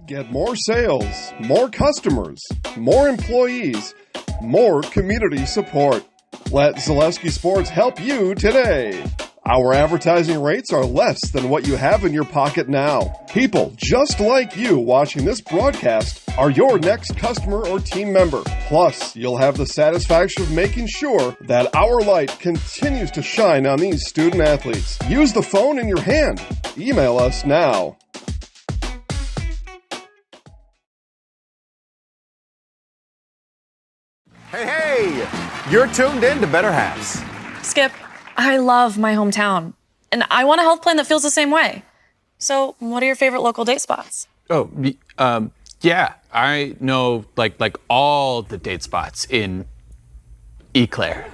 Get more sales, more customers, more employees, more community support. Let Zaleski Sports help you today. Our advertising rates are less than what you have in your pocket now. People just like you watching this broadcast are your next customer or team member. Plus, you'll have the satisfaction of making sure that our light continues to shine on these student athletes. Use the phone in your hand. Email us now. Hey, you're tuned in to Better Halves. Skip, I love my hometown, and I want a health plan that feels the same way. So, what are your favorite local date spots? Oh, yeah, I know like all the date spots in Eau Claire.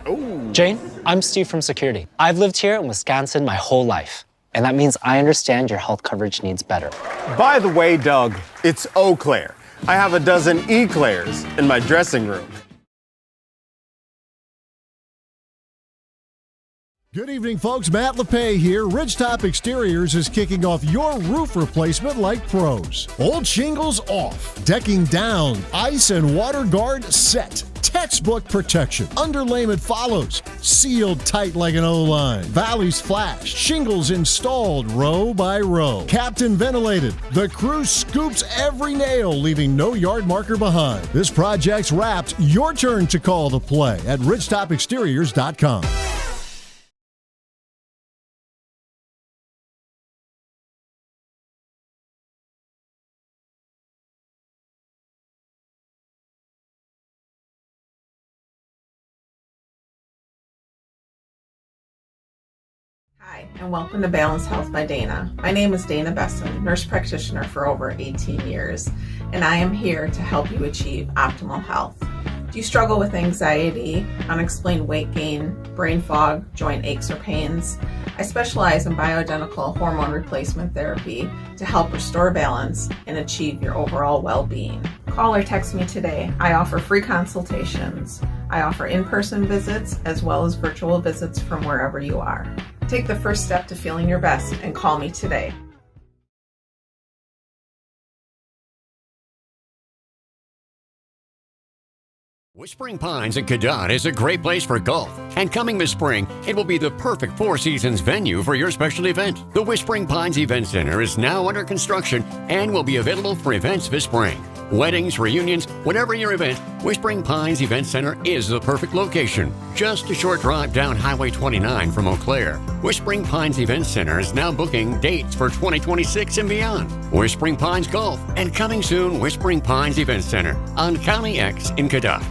Jane, I'm Steve from Security. I've lived here in Wisconsin my whole life, and that means I understand your health coverage needs better. By the way, Doug, it's Eau Claire. I have a dozen Eclairs in my dressing room. Good evening, folks. Matt LePay here. Ridgetop Exteriors is kicking off your roof replacement like pros. Old shingles off, decking down, ice and water guard set. Textbook protection. Underlayment follows. Sealed tight like an O-line. Valleys flashed. Shingles installed row by row. Captain ventilated. The crew scoops every nail, leaving no yard marker behind. This project's wrapped. Your turn to call the play at ridgetopexteriors.com. Hi, and welcome to Balanced Health by Dana. My name is Dana Besson, nurse practitioner for over 18 years, and I am here to help you achieve optimal health. Do you struggle with anxiety, unexplained weight gain, brain fog, joint aches or pains? I specialize in bioidentical hormone replacement therapy to help restore balance and achieve your overall well-being. Call or text me today. I offer free consultations. I offer in-person visits as well as virtual visits from wherever you are. Take the first step to feeling your best and call me today. Whispering Pines in Cadott is a great place for golf. And coming this spring, it will be the perfect Four Seasons venue for your special event. The Whispering Pines Event Center is now under construction and will be available for events this spring. Weddings, reunions, whatever your event, Whispering Pines Event Center is the perfect location. Just a short drive down Highway 29 from Eau Claire. Whispering Pines Event Center is now booking dates for 2026 and beyond. Whispering Pines Golf, and coming soon, Whispering Pines Event Center on County X in Cadott.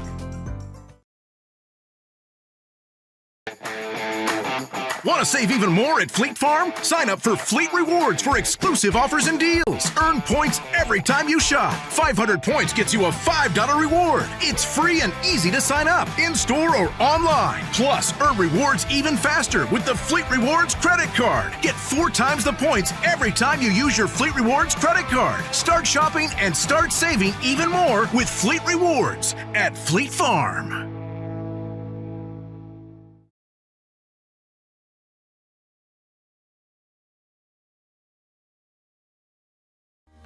Want to save even more at Fleet Farm? Sign up for Fleet Rewards for exclusive offers and deals. Earn points every time you shop. 500 points gets you a $5 reward. It's free and easy to sign up, in-store or online. Plus, earn rewards even faster with the Fleet Rewards credit card. Get 4 times the points every time you use your Fleet Rewards credit card. Start shopping and start saving even more with Fleet Rewards at Fleet Farm.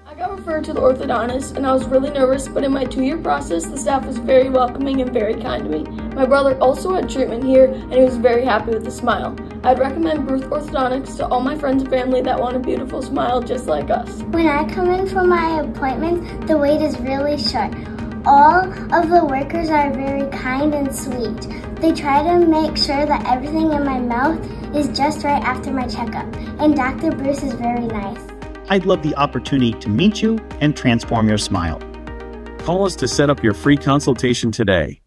I got referred to the orthodontist and I was really nervous, but in my 2-year process, the staff was very welcoming and very kind to me. My brother also had treatment here and he was very happy with the smile. I'd recommend Bruce Orthodontics to all my friends and family that want a beautiful smile just like us. When I come in for my appointment, the wait is really short. All of the workers are very kind and sweet. They try to make sure that everything in my mouth is just right after my checkup, and Dr. Bruce is very nice. I'd love the opportunity to meet you and transform your smile. Call us to set up your free consultation today.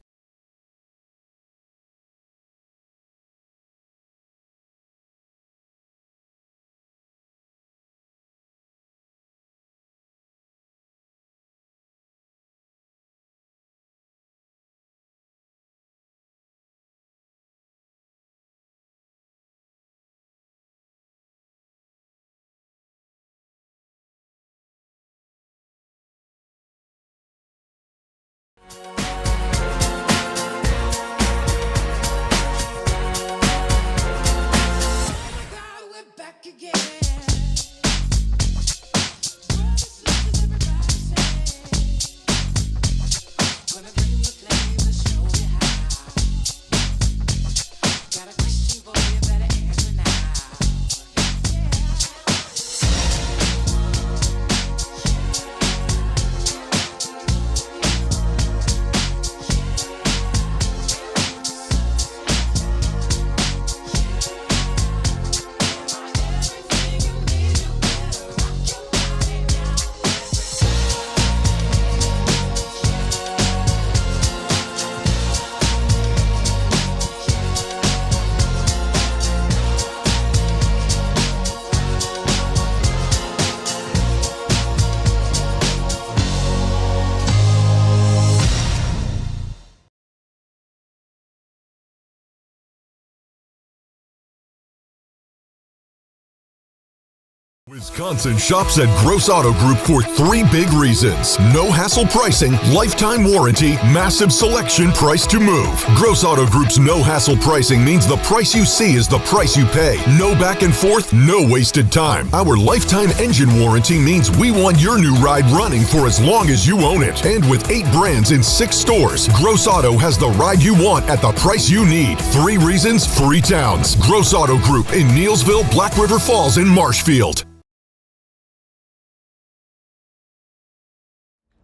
Wisconsin shops at Gross Auto Group for 3 big reasons. No hassle pricing, lifetime warranty, massive selection, price to move. Gross Auto Group's no hassle pricing means the price you see is the price you pay. No back and forth, no wasted time. Our lifetime engine warranty means we want your new ride running for as long as you own it. And with 8 brands in 6 stores, Gross Auto has the ride you want at the price you need. 3 reasons, 3 towns. Gross Auto Group in Neelsville, Black River Falls, and Marshfield.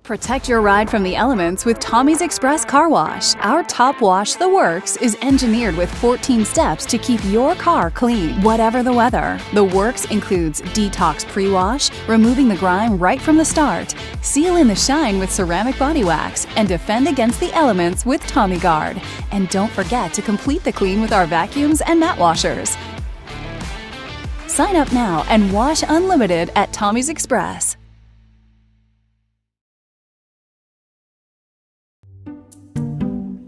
Protect your ride from the elements with Tommy's Express Car Wash. Our top wash, The Works, is engineered with 14 steps to keep your car clean, whatever the weather. The Works includes detox pre-wash, removing the grime right from the start, seal in the shine with ceramic body wax, and defend against the elements with Tommy Guard. And don't forget to complete the clean with our vacuums and mat washers. Sign up now and wash unlimited at Tommy's Express.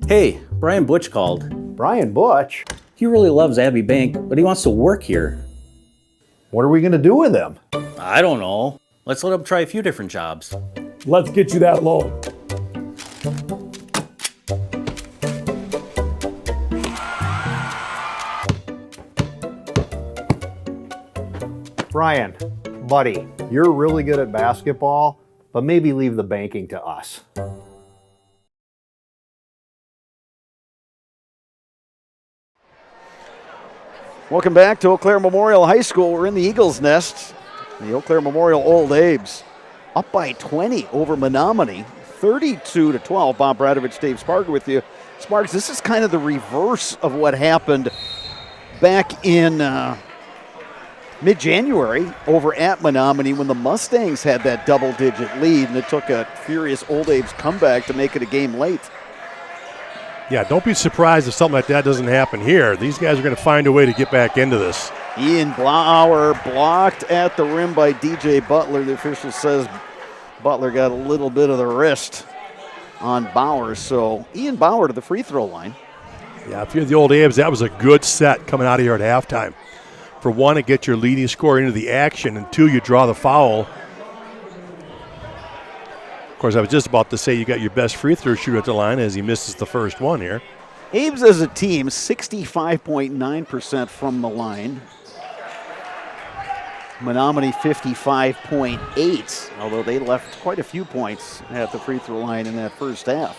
Hey, Brian Butch called. Brian Butch? He really loves Abbey Bank, but he wants to work here. What are we going to do with him? I don't know. Let's let him try a few different jobs. Let's get you that loan. Brian, buddy, you're really good at basketball, but maybe leave the banking to us. Welcome back to Eau Claire Memorial High School. We're in the Eagles' Nest. The Eau Claire Memorial Old Abe's up by 20 over Menomonie, 32-12. Bob Bradovich, Dave Sparger with you. Sparks, this is kind of the reverse of what happened back in mid-January over at Menomonie when the Mustangs had that double-digit lead, and it took a furious Old Abe's comeback to make it a game late. Yeah, don't be surprised if something like that doesn't happen here. These guys are going to find a way to get back into this. Ian Blauer blocked at the rim by DJ Butler. The official says Butler got a little bit of the wrist on Bauer. So Ian Bauer to the free throw line. Yeah, if you're the Old Abe's, that was a good set coming out of here at halftime. For one, it gets your leading scorer into the action, and two, you draw the foul. Of course, I was just about to say you got your best free throw shooter at the line as he misses the first one here. Abe's as a team, 65.9% from the line. Menomonie 55.8, although they left quite a few points at the free throw line in that first half.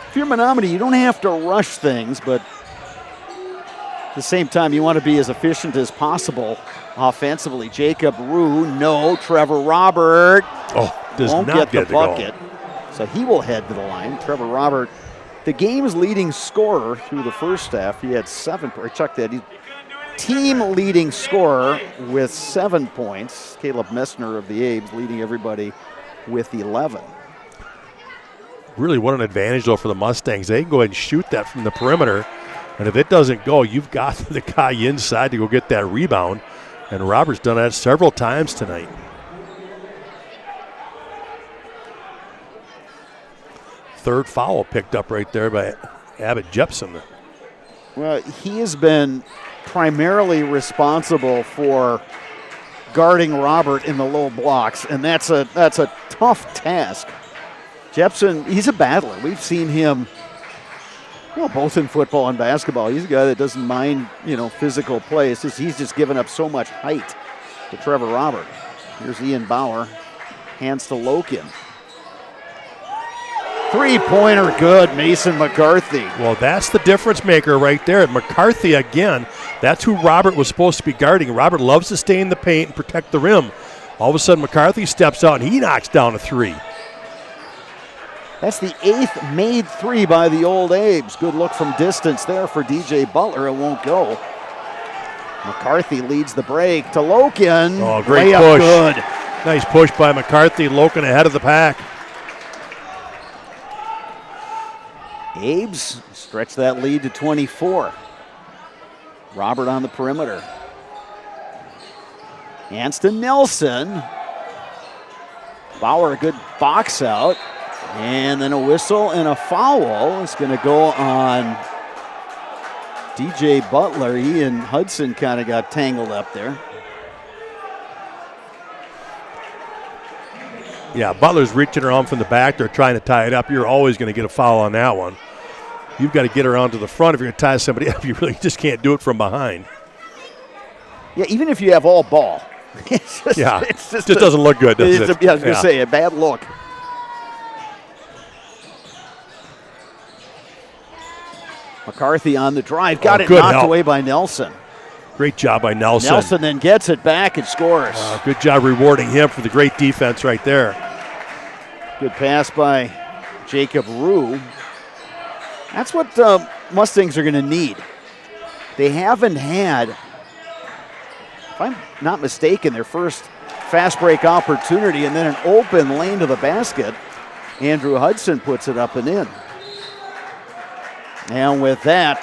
If you're Menomonie, you don't have to rush things, but at the same time, you want to be as efficient as possible offensively. Jacob Rue, no. Trevor Robert won't get the bucket, so he will head to the line. Trevor Robert, the game's leading scorer through the first half. He had 7 points. Chuck that. He's team leading scorer with 7 points. Caleb Messner of the Abes leading everybody with 11. Really, what an advantage, though, for the Mustangs. They can go ahead and shoot that from the perimeter, and if it doesn't go, you've got the guy inside to go get that rebound, and Robert's done that several times tonight. Third foul picked up right there by Abbott Jepson. Well, he has been primarily responsible for guarding Robert in the low blocks, and that's a tough task. Jepson, he's a battler. We've seen him, both in football and basketball. He's a guy that doesn't mind, physical play. It's just he's just given up so much height to Trevor Robert. Here's Ian Bauer, hands to Loken. Three-pointer good, Mason McCarthy. Well, that's the difference maker right there. McCarthy, again, that's who Robert was supposed to be guarding. Robert loves to stay in the paint and protect the rim. All of a sudden, McCarthy steps out, and he knocks down a three. That's the 8th made three by the Old Abes. Good look from distance there for DJ Butler. It won't go. McCarthy leads the break to Loken. Oh, great Layup push. Good. Nice push by McCarthy. Loken ahead of the pack. Abes stretch that lead to 24. Robert on the perimeter. Hands to Nelson. Bauer, a good box out. And then a whistle and a foul. It's going to go on DJ Butler. He and Hudson kind of got tangled up there. Yeah, Butler's reaching around from the back. They're trying to tie it up. You're always going to get a foul on that one. You've got to get around to the front. If you're going to tie somebody up, you really just can't do it from behind. Yeah, even if you have all ball. It's just doesn't look good, does it? I was going to say, a bad look. McCarthy on the drive. Got it knocked away by Nelson. Great job by Nelson. Nelson then gets it back and scores. Good job rewarding him for the great defense right there. Good pass by Jacob Rue. That's what Mustangs are going to need. They haven't had, if I'm not mistaken, their first fast break opportunity and then an open lane to the basket. Andrew Hudson puts it up and in. And with that,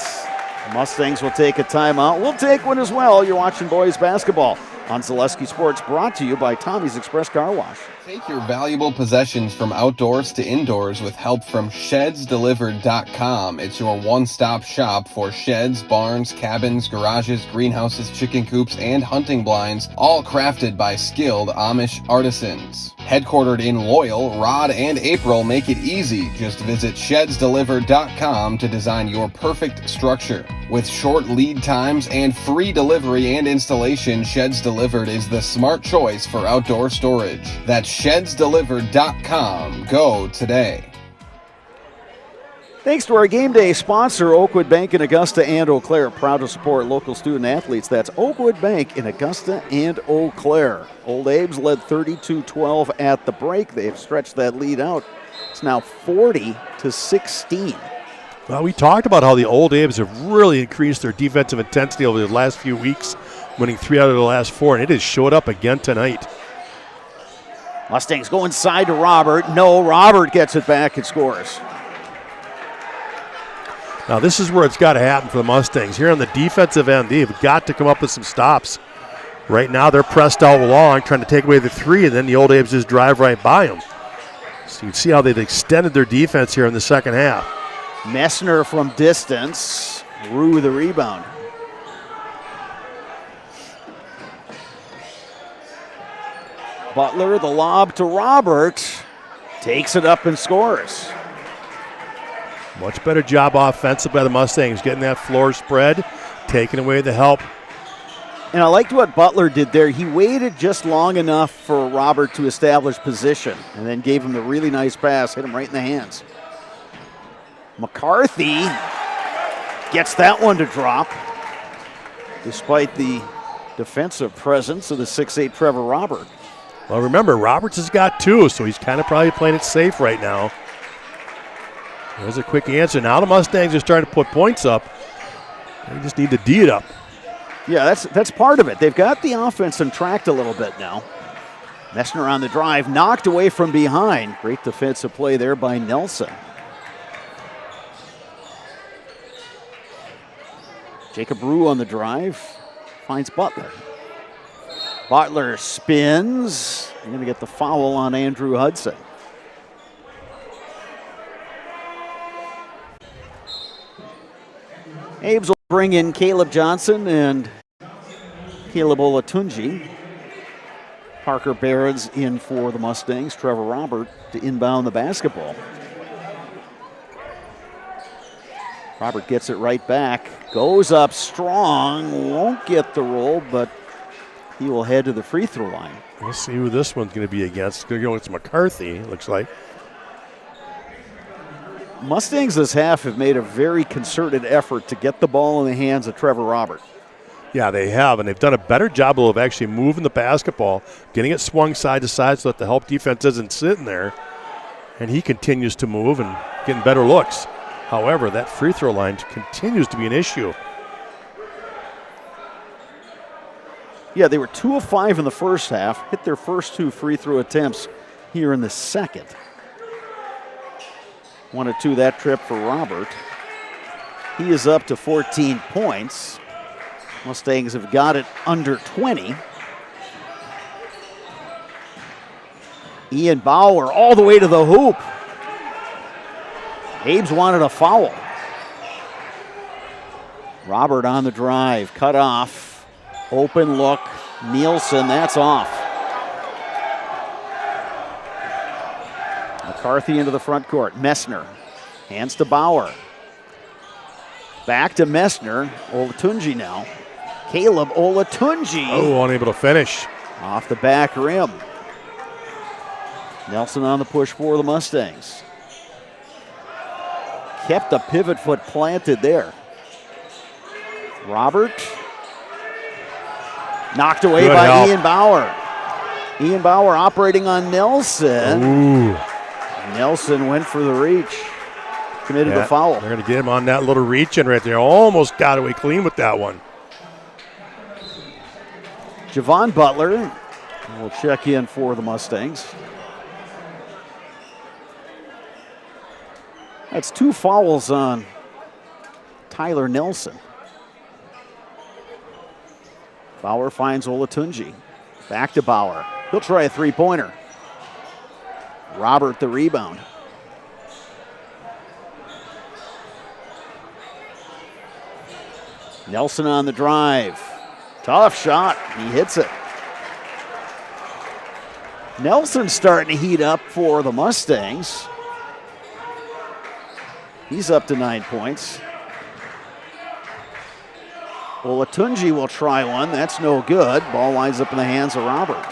Mustangs will take a timeout. We'll take one as well. You're watching boys basketball on Zaleski Sports, brought to you by Tommy's Express Car Wash. Take your valuable possessions from outdoors to indoors with help from ShedsDelivered.com. It's your one-stop shop for sheds, barns, cabins, garages, greenhouses, chicken coops, and hunting blinds, all crafted by skilled Amish artisans. Headquartered in Loyal, Rod and April make it easy. Just visit ShedsDelivered.com to design your perfect structure. With short lead times and free delivery and installation, Sheds Delivered is the smart choice for outdoor storage. That's ShedsDelivered.com. Go today. Thanks to our game day sponsor, Oakwood Bank in Augusta and Eau Claire. Proud to support local student athletes. That's Oakwood Bank in Augusta and Eau Claire. Old Abes led 32-12 at the break. They've stretched that lead out. It's now 40-16. Well, we talked about how the Old Abes have really increased their defensive intensity over the last few weeks, winning 3 out of the last 4, and it has showed up again tonight. Mustangs go inside to Robert. No, Robert gets it back and scores. Now this is where it's got to happen for the Mustangs. Here on the defensive end, they've got to come up with some stops. Right now they're pressed out long, trying to take away the three, and then the Old A's just drive right by them. So you can see how they've extended their defense here in the second half. Messner from distance. Rue the rebound. Butler, the lob to Robert. Takes it up and scores. Much better job offensive by the Mustangs, getting that floor spread, taking away the help. And I liked what Butler did there. He waited just long enough for Robert to establish position and then gave him the really nice pass, hit him right in the hands. McCarthy gets that one to drop despite the defensive presence of the 6'8 Trevor Robert. Well, remember, Roberts has got two, so he's kind of probably playing it safe right now. There's a quick answer. Now the Mustangs are starting to put points up. They just need to D it up. Yeah, that's part of it. They've got the offense on track a little bit now. Messner on the drive, knocked away from behind. Great defensive play there by Nelson. Jacob Rue on the drive, finds Butler. Butler spins. You're going to get the foul on Andrew Hudson. Abe's will bring in Caleb Johnson and Caleb Olatunji. Parker Barron's in for the Mustangs. Trevor Robert to inbound the basketball. Robert gets it right back. Goes up strong. Won't get the roll, but he will head to the free throw line. We'll see who this one's going to be against. It's going to go against McCarthy, it looks like. Mustangs this half have made a very concerted effort to get the ball in the hands of Trevor Robert. Yeah, they have, and they've done a better job of actually moving the basketball, getting it swung side to side so that the help defense isn't sitting there. And he continues to move and getting better looks. However, that free throw line continues to be an issue. Yeah, they were 2 of 5 in the first half, hit their first 2 free throw attempts here in the second. 1 of 2 that trip for Robert. He is up to 14 points. Mustangs have got it under 20. Ian Bauer all the way to the hoop. Abe's wanted a foul. Robert on the drive, cut off. Open look, Nielsen, that's off. McCarthy into the front court. Messner, hands to Bauer. Back to Messner, Olatunji now. Caleb Olatunji. Oh, unable to finish. Off the back rim. Nelson on the push for the Mustangs. Kept the pivot foot planted there. Robert. Knocked away Good by help. Ian Bauer. Ian Bauer operating on Nelson. Ooh. Nelson went for the reach. Committed the foul. They're going to get him on that little reach in right there. Almost got away clean with that one. Javon Butler will check in for the Mustangs. That's 2 fouls on Tyler Nelson. Bauer finds Olatunji. Back to Bauer. He'll try a three-pointer. Robert the rebound. Nelson on the drive. Tough shot. He hits it. Nelson's starting to heat up for the Mustangs. He's up to 9 points. Olatunji will try one. That's no good. Ball winds up in the hands of Robert.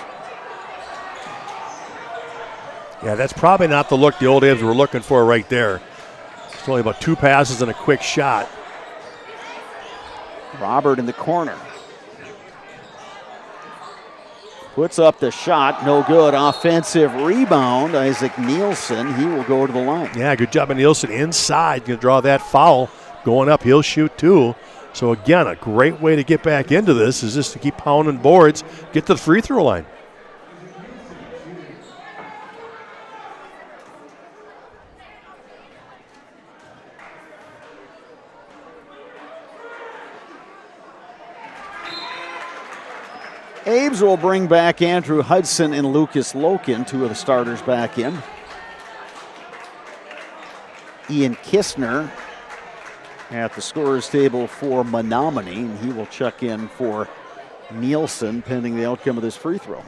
Yeah, that's probably not the look the Old A's were looking for right there. It's only about 2 passes and a quick shot. Robert in the corner. Puts up the shot, no good. Offensive rebound, Isaac Nielsen. He will go to the line. Yeah, good job of Nielsen inside. Going to draw that foul. Going up, he'll shoot too. So again, a great way to get back into this is just to keep pounding boards, get to the free throw line. Ames will bring back Andrew Hudson and Lucas Loken, two of the starters back in. Ian Kistner at the scorer's table for Menomonie, and he will check in for Nielsen pending the outcome of this free throw.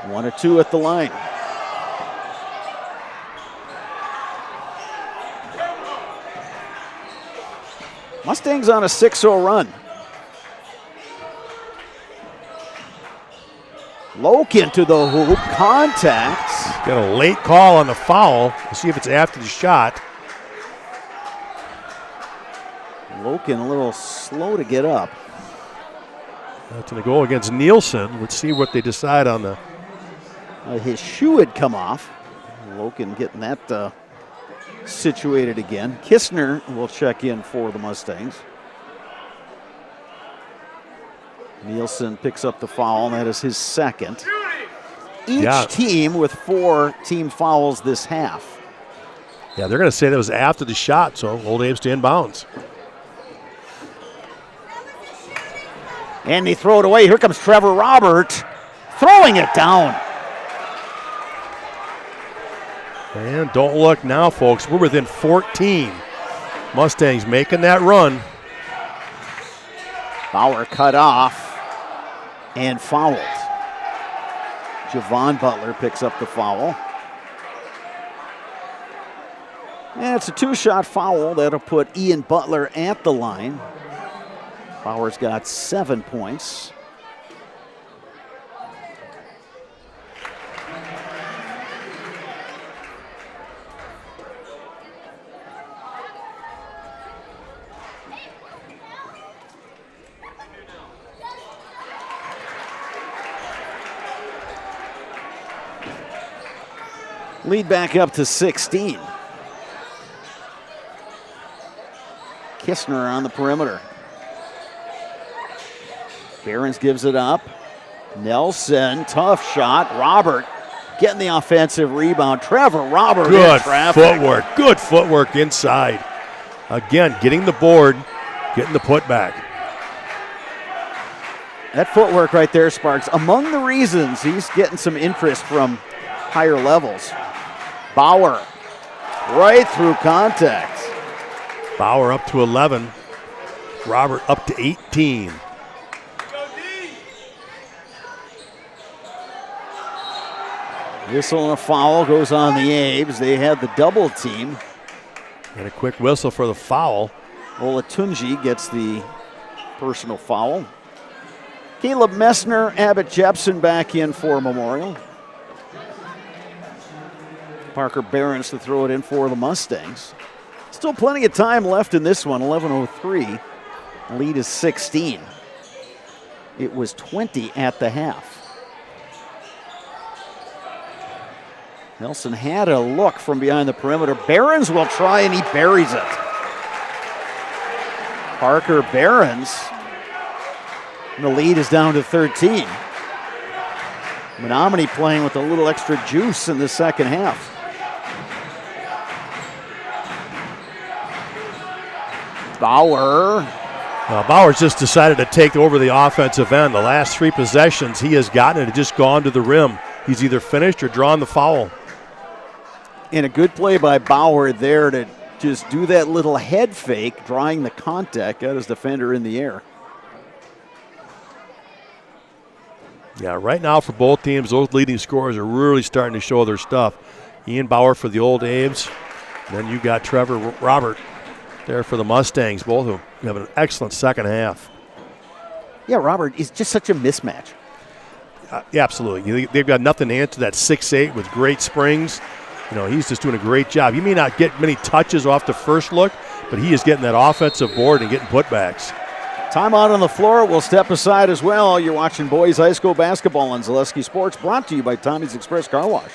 One or two at the line. Mustangs on a 6-0 run. Loken to the hoop, contact. Got a late call on the foul. We'll see if it's after the shot. Loken a little slow to get up. That's going to go against Nielsen. Let's see what they decide on the... His shoe had come off. Loken getting that situated again. Kistner will check in for the Mustangs. Nielsen picks up the foul, and that is his second. Each team with 4 team fouls this half. Yeah, they're going to say that was after the shot, so Old Ames to inbounds. And they throw it away. Here comes Trevor Robert, throwing it down. And don't look now, folks. We're within 14. Mustangs making that run. Bauer cut off and fouled. Javon Butler picks up the foul. And it's a 2-shot foul. That'll put Ian Butler at the line. Bauer's got 7 points. Lead back up to 16. Kistner on the perimeter. Behrens gives it up. Nelson, tough shot. Robert getting the offensive rebound. Trevor Robert in traffic. Good footwork inside. Again, getting the board, getting the putback. That footwork right there, Sparks, among the reasons he's getting some interest from higher levels. Bauer, right through contact. Bauer up to 11. Robert up to 18. Whistle and a foul goes on the Ames. They had the double team. And a quick whistle for the foul. Olatunji gets the personal foul. Caleb Messner, Abbott Jepson back in for Memorial. Parker Behrens to throw it in for the Mustangs. Still plenty of time left in this one, 11:03. Lead is 16. It was 20 at the half. Nelson had a look from behind the perimeter. Behrens will try, and he buries it. Parker Behrens. And the lead is down to 13. Menomonie playing with a little extra juice in the second half. Bauer. Bauer's just decided to take over the offensive end. The last 3 possessions he has gotten it, just gone to the rim. He's either finished or drawn the foul. And a good play by Bauer there to just do that little head fake, drawing the contact, got his defender in the air. Yeah, right now for both teams, those leading scorers are really starting to show their stuff. Ian Bauer for the Old Ames. Then you got Trevor Robert there for the Mustangs. Both of them have an excellent second half. Yeah, Robert is just such a mismatch. Yeah, absolutely. They've got nothing to answer that 6'8" with great springs. You know, he's just doing a great job. He may not get many touches off the first look, but he is getting that offensive board and getting putbacks. Timeout on the floor. We'll step aside as well. You're watching boys high school basketball on Zaleski Sports, brought to you by Tommy's Express Car Wash.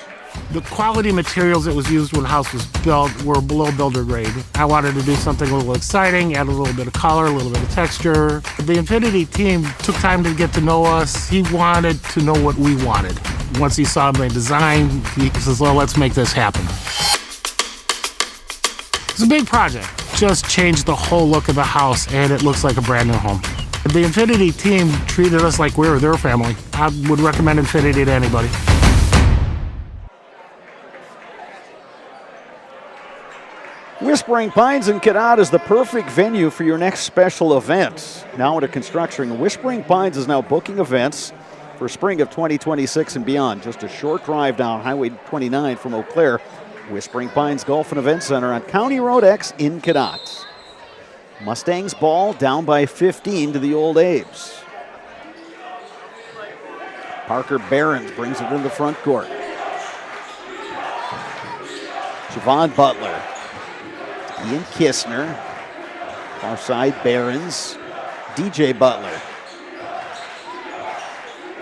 The quality materials that was used when the house was built were below builder grade. I wanted to do something a little exciting, add a little bit of color, a little bit of texture. The Infinity team took time to get to know us. He wanted to know what we wanted. Once he saw my design, he says, well, let's make this happen. It's a big project. Just changed the whole look of the house, and it looks like a brand new home. The Infinity team treated us like we were their family. I would recommend Infinity to anybody. Whispering Pines in Cadott is the perfect venue for your next special event. Now under construction, Whispering Pines is now booking events for spring of 2026 and beyond. Just a short drive down Highway 29 from Eau Claire. Whispering Pines Golf and Event Center on County Road X in Cadott. Mustangs ball down by 15 to the Old Abe's. Parker Behrens brings it in the front court. Javon Butler. Ian Kistner. Far side, Behrens. DJ Butler.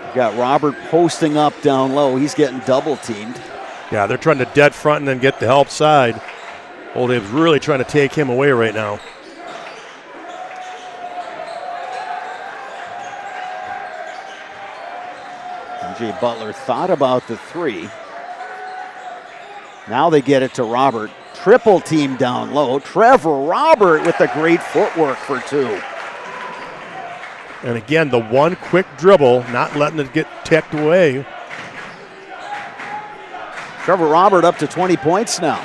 We've got Robert posting up down low. He's getting double teamed. Yeah, they're trying to dead front and then get the help side. Old Abe's really trying to take him away right now. DJ Butler thought about the three. Now they get it to Robert. Triple team down low. Trevor Robert with the great footwork for two. And again, the one quick dribble, not letting it get ticked away. Trevor Robert up to 20 points now.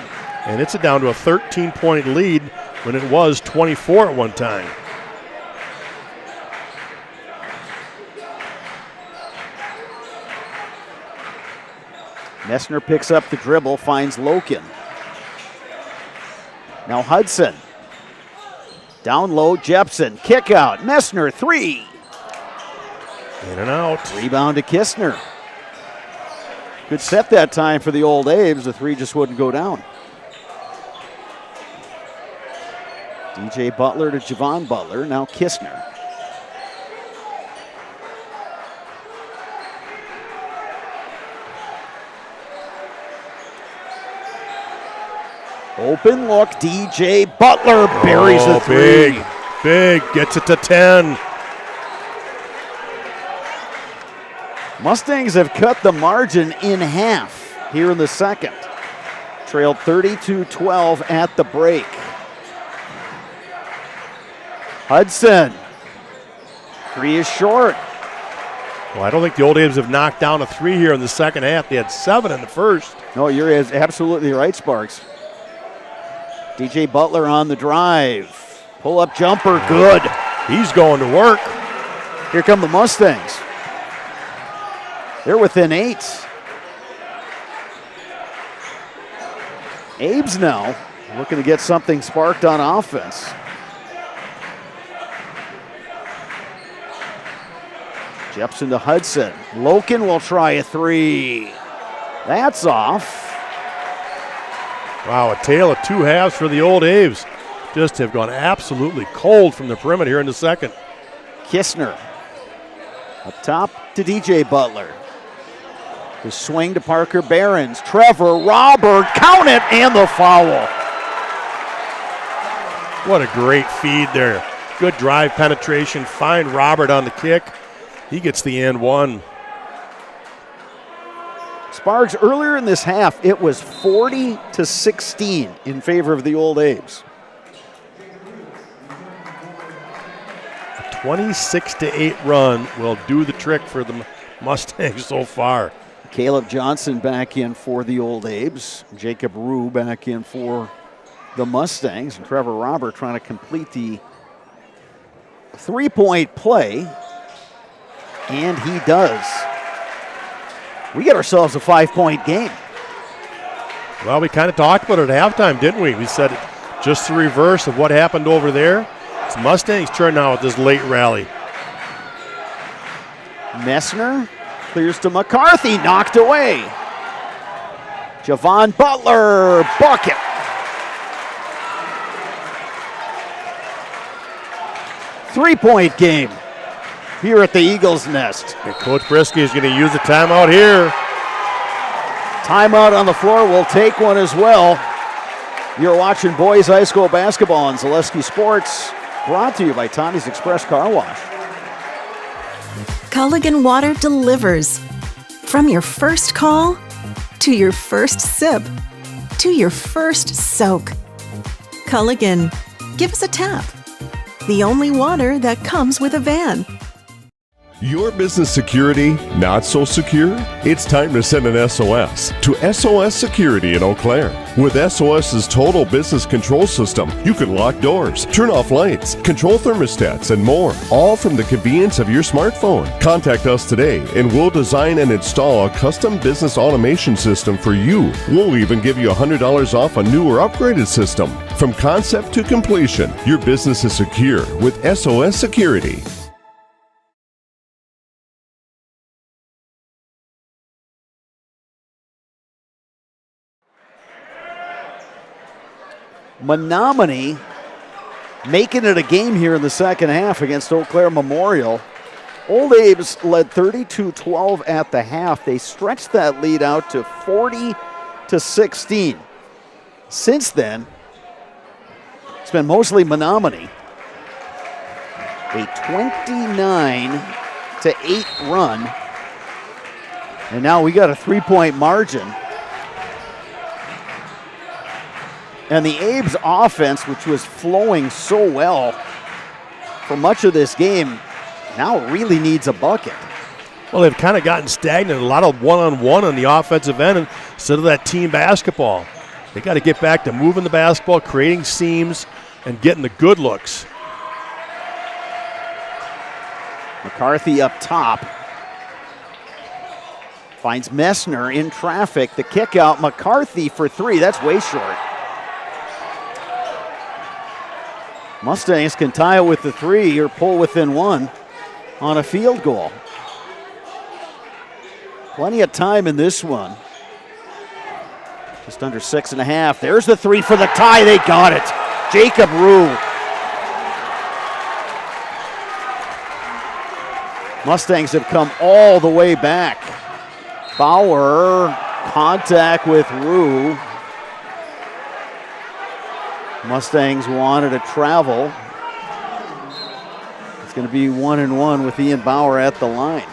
And it's down to a 13-point lead when it was 24 at one time. Messner picks up the dribble, finds Loken. Now Hudson. Down low, Jepson. Kick out. Messner, three. In and out. Rebound to Kistner. Good set that time for the Old Abe's. The three just wouldn't go down. DJ Butler to Javon Butler. Now Kistner. Open look, DJ Butler buries the three. Big, gets it to 10. Mustangs have cut the margin in half here in the second. Trailed 32-12 at the break. Hudson. Three is short. Well, I don't think the Old Abe's have knocked down a three here in the second half. They had 7 in the first. No, you're absolutely right, Sparks. DJ Butler on the drive. Pull-up jumper, good. He's going to work. Here come the Mustangs. They're within 8. Abe's now looking to get something sparked on offense. Jepson to Hudson. Loken will try a three. That's off. Wow, a tale of two halves for the Old Abe's. Just have gone absolutely cold from the perimeter here in the second. Kistner. Up top to DJ Butler. The swing to Parker Behrens. Trevor Robert, count it, and the foul. What a great feed there. Good drive penetration. Find Robert on the kick. He gets the and one. Sparks, earlier in this half, it was 40-16 in favor of the Old Abe's. A 26-8 run will do the trick for the Mustangs so far. Caleb Johnson back in for the Old Abe's. Jacob Rue back in for the Mustangs. And Trevor Robert trying to complete the three-point play. And he does. We get ourselves a 5-point game. Well, we kind of talked about it at halftime, didn't we? We said just the reverse of what happened over there. It's Mustangs' turn now with this late rally. Messner clears to McCarthy, knocked away. Javon Butler, bucket. Three-point game here at the Eagles' Nest. And Coach Brisky is going to use the timeout here. Timeout on the floor. We'll take one as well. You're watching boys high school basketball on Zaleski Sports, brought to you by Tommy's Express Car Wash. Culligan Water delivers. From your first call, to your first sip, to your first soak. Culligan. Give us a tap. The only water that comes with a van. Your business security not so secure? It's time to send an SOS to SOS Security in Eau Claire. With SOS's total business control system, you can lock doors, turn off lights, control thermostats, and more, all from the convenience of your smartphone. Contact us today and we'll design and install a custom business automation system for you. We'll even give you $100 off a new or upgraded system. From concept to completion, your business is secure with SOS Security. Menomonie making it a game here in the second half against Eau Claire Memorial. Old Abe's led 32-12 at the half. They stretched that lead out to 40-16. Since then, it's been mostly Menomonie. A 29-8 run. And now we got a 3-point margin. And the Abe's offense, which was flowing so well for much of this game, now really needs a bucket. Well, they've kind of gotten stagnant. A lot of one-on-one on the offensive end instead of that team basketball. They got to get back to moving the basketball, creating seams, and getting the good looks. McCarthy up top. Finds Messner in traffic. The kick out. McCarthy for three. That's way short. Mustangs can tie it with the three or pull within one on a field goal. Plenty of time in this one. Just under 6.5. There's the three for the tie. They got it. Jacob Rue. Mustangs have come all the way back. Bauer, contact with Rue. Mustangs wanted to travel. It's going to be 1-1 with Ian Bauer at the line.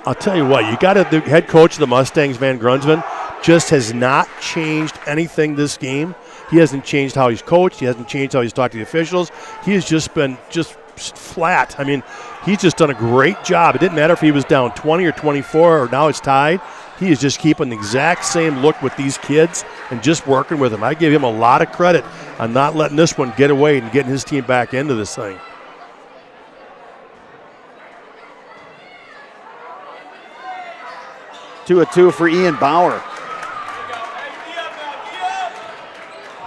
I'll tell you what, the head coach of the Mustangs, Van Grunsven, just has not changed anything this game. He hasn't changed how he's coached. He hasn't changed how he's talked to the officials. He has just been flat. I mean, he's just done a great job. It didn't matter if he was down 20 or 24 or now it's tied. He is just keeping the exact same look with these kids and just working with them. I give him a lot of credit on not letting this one get away and getting his team back into this thing. Two for Ian Bauer.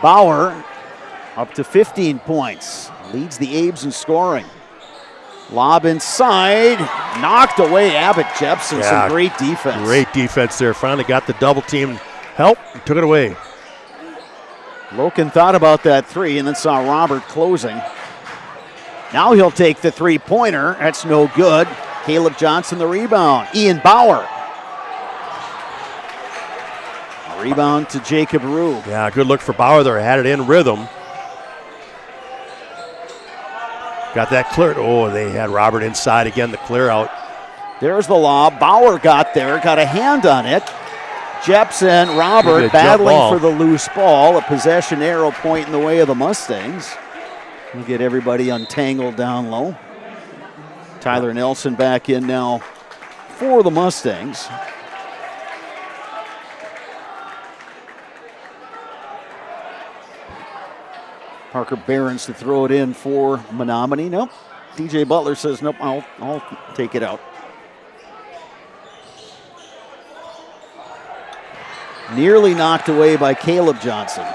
Bauer up to 15 points. Leads the Abes in scoring. Lob inside. Knocked away Abbott Jepson. Some great defense. Great defense there. Finally got the double team help and took it away. Loken thought about that three and then saw Robert closing. Now he'll take the three-pointer. That's no good. Caleb Johnson the rebound. Ian Bauer. Rebound to Jacob Rue. Yeah, good look for Bauer there. Had it in rhythm. Got that cleared. Oh, they had Robert inside again, the clear out. There's the lob. Bauer got there, got a hand on it. Jepson, Robert battling for the loose ball. A possession arrow point in the way of the Mustangs. We'll get everybody untangled down low. Tyler Nelson back in now for the Mustangs. Parker Behrens to throw it in for Menomonie. Nope. DJ Butler says, nope, I'll take it out. Nearly knocked away by Caleb Johnson.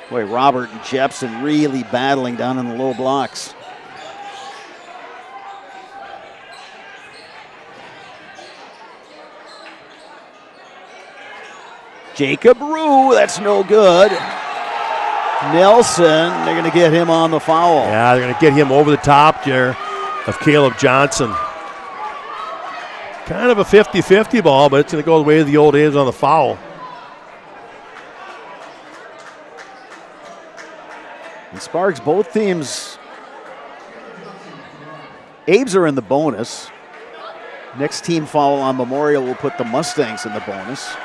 Boy, Robert and Jepson really battling down in the low blocks. Jacob Rue, that's no good. Nelson, they're going to get him on the foul. Yeah, they're going to get him over the top there of Caleb Johnson. Kind of a 50-50 ball, but it's going to go the way of the Old A's on the foul. And Sparks, both teams, Abe's are in the bonus. Next team foul on Memorial will put the Mustangs in the bonus.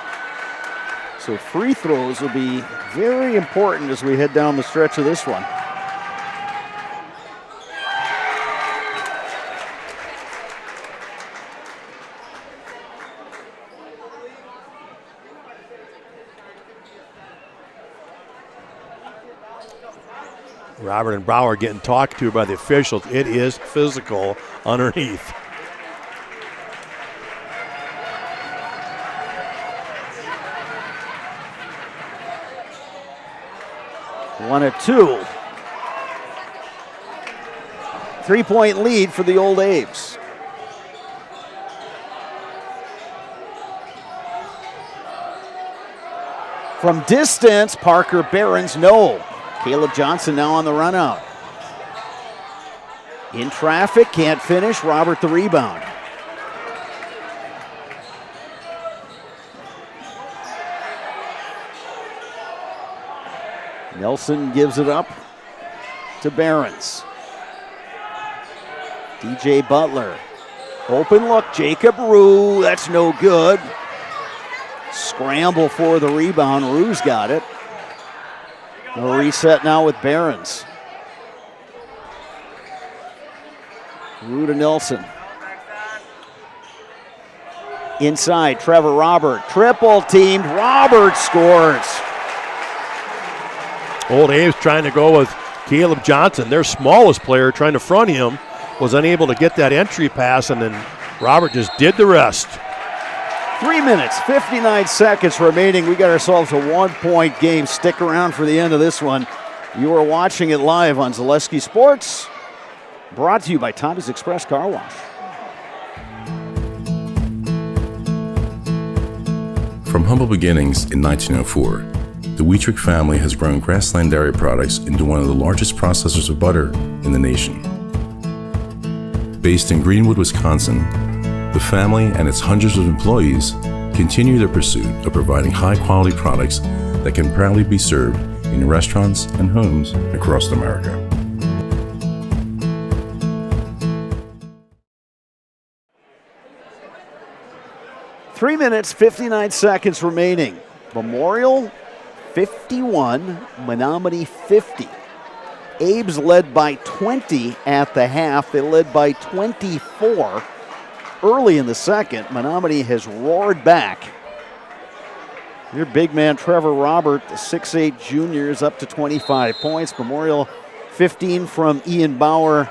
So free throws will be very important as we head down the stretch of this one. Robert and Bauer getting talked to by the officials. It is physical underneath. One of two. 3-point lead for the Old Abe's. From distance, Parker Behrens, no. Caleb Johnson now on the run out. In traffic, can't finish. Robert the rebound. Nelson gives it up to Behrens. DJ Butler. Open look, Jacob Rue. That's no good. Scramble for the rebound. Rue's got it. A reset now with Behrens. Rue to Nelson. Inside, Trevor Robert. Triple teamed. Robert scores. Old Abe's trying to go with Caleb Johnson, their smallest player, trying to front him. Was unable to get that entry pass, and then Robert just did the rest. 3 minutes, 59 seconds remaining. We got ourselves a 1-point game. Stick around for the end of this one. You are watching it live on Zaleski Sports. Brought to you by Tommy's Express Car Wash. From humble beginnings in 1904, the Wheatrick family has grown Grassland Dairy Products into one of the largest processors of butter in the nation. Based in Greenwood, Wisconsin, the family and its hundreds of employees continue their pursuit of providing high-quality products that can proudly be served in restaurants and homes across America. Three minutes, 59 seconds remaining. Memorial 51, Menomonie 50. Abe's led by 20 at the half. They led by 24 early in the second. Menomonie has roared back. Your big man Trevor Robert, the 6'8 junior, is up to 25 points. Memorial 15 from Ian Bauer,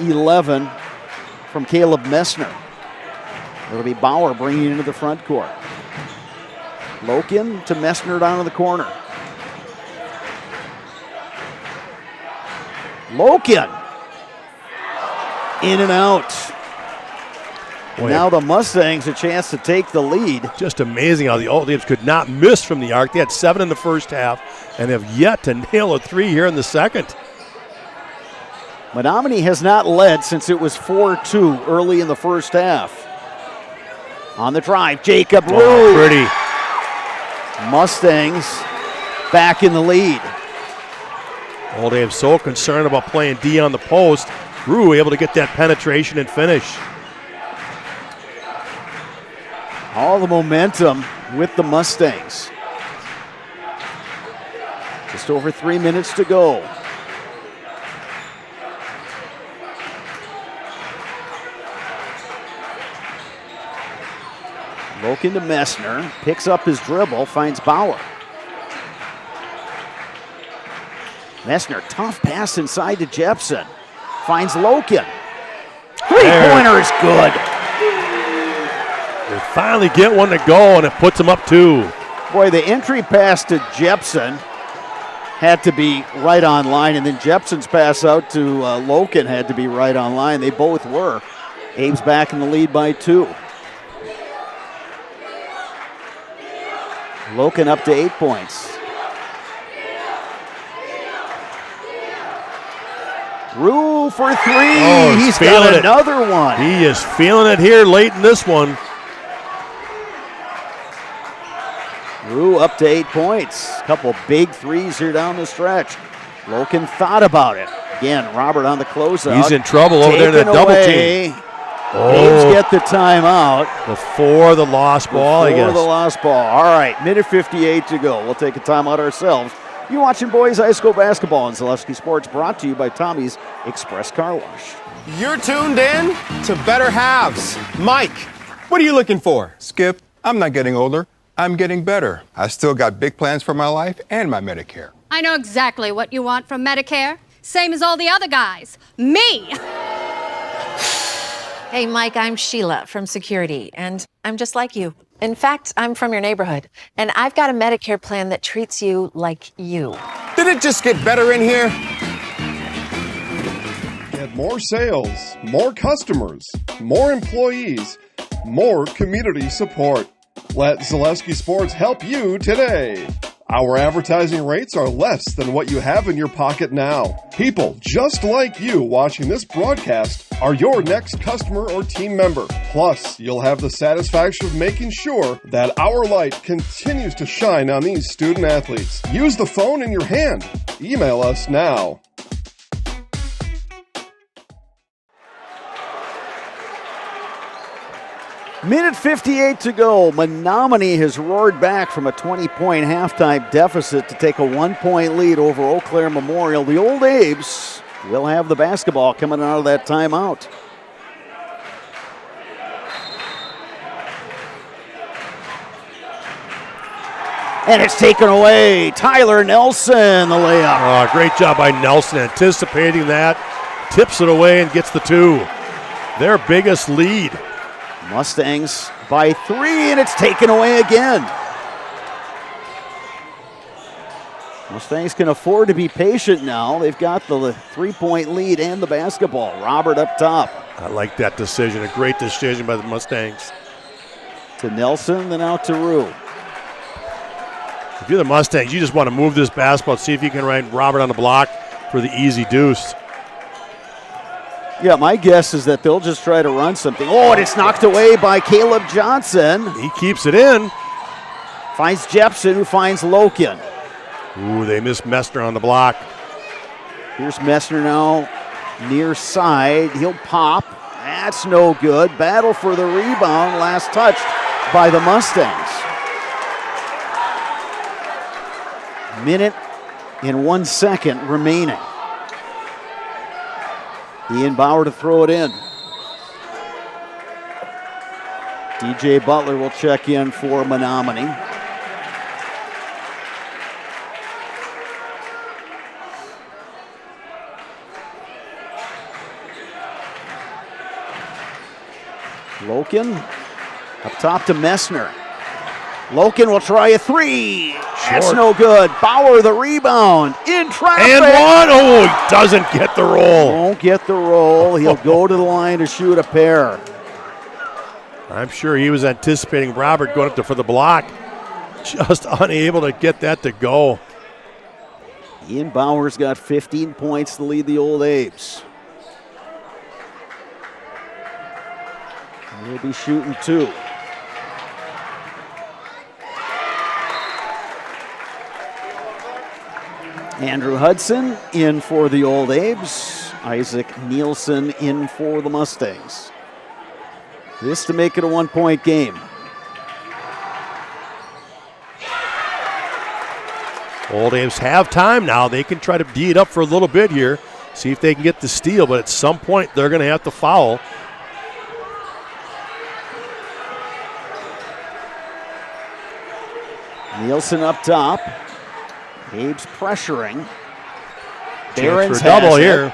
11 from Caleb Messner. It'll be Bauer bringing it into the front court. Loken to Messner down in the corner. Loken. In and out. Now the Mustangs a chance to take the lead. Just amazing how the Old Abe's could not miss from the arc. They had 7 in the first half and have yet to nail a 3 here in the second. Menomonie has not led since it was 4-2 early in the first half. On the drive, Jacob Rue. Oh, pretty. Mustangs back in the lead. Old Abe so concerned about playing D on the post. Rue able to get that penetration and finish. All the momentum with the Mustangs. Just over 3 minutes to go. Loken to Messner, picks up his dribble, finds Bauer. Messner, tough pass inside to Jepson. Finds Loken. Three-pointer is good. They finally get one to go, and it puts them up 2. Boy, the entry pass to Jepson had to be right on line, and then Jepson's pass out to Loken had to be right on line. They both were. Abe's back in the lead by 2. Loken up to 8 points. Rue for 3. Oh, he's got another one. He is feeling it here late in this one. Rue up to 8 points. A couple big threes here down the stretch. Loken thought about it. Again, Robert on the closeout. He's in trouble over there in the double team. Abe's get the timeout. Before the lost ball, I guess. Before the lost ball. All right, minute 58 to go. We'll take a timeout ourselves. You're watching boys high school basketball on Zalewski Sports, brought to you by Tommy's Express Car Wash. You're tuned in to Better Halves. Mike, what are you looking for? Skip, I'm not getting older. I'm getting better. I still got big plans for my life and my Medicare. I know exactly what you want from Medicare. Same as all the other guys. Me! Hey, Mike, I'm Sheila from Security, and I'm just like you. In fact, I'm from your neighborhood, and I've got a Medicare plan that treats you like you. Did it just get better in here? Get more sales, more customers, more employees, more community support. Let Zalewski Sports help you today. Our advertising rates are less than what you have in your pocket now. People just like you watching this broadcast are your next customer or team member. Plus, you'll have the satisfaction of making sure that our light continues to shine on these student athletes. Use the phone in your hand. Email us now. Minute 58 to go. Menomonie has roared back from a 20-point halftime deficit to take a 1-point lead over Eau Claire Memorial. The Old Abes will have the basketball coming out of that timeout. And it's taken away. Tyler Nelson, the layup. Oh, great job by Nelson anticipating that. Tips it away and gets the two. Their biggest lead. Mustangs by 3, and it's taken away again. Mustangs can afford to be patient now. They've got the 3-point lead and the basketball. Robert up top. I like that decision. A great decision by the Mustangs. To Nelson, then out to Rue. If you're the Mustangs, you just want to move this basketball, see if you can ride Robert on the block for the easy deuce. Yeah, my guess is that they'll just try to run something. Oh, and it's knocked away by Caleb Johnson. He keeps it in. Finds Jepson, who finds Loken. Ooh, they missed Messner on the block. Here's Messner now, near side. He'll pop. That's no good. Battle for the rebound. Last touched by the Mustangs. Minute and 1 second remaining. Ian Bauer to throw it in. DJ Butler will check in for Menomonie. Loken up top to Messner. Loken will try a 3. That's no good. Bauer the rebound. In traffic. And one. Oh, he doesn't get the roll. Won't get the roll. He'll go to the line to shoot a pair. I'm sure he was anticipating Robert going up for the block. Just unable to get that to go. Ian Bauer's got 15 points to lead the Old Abes. He'll be shooting 2. Andrew Hudson in for the Old Abes. Isaac Nielsen in for the Mustangs. This to make it a 1-point game. Old Abes have time now. They can try to D it up for a little bit here. See if they can get the steal, but at some point they're going to have to foul. Nielsen up top. Abes pressuring. Barons for a double here.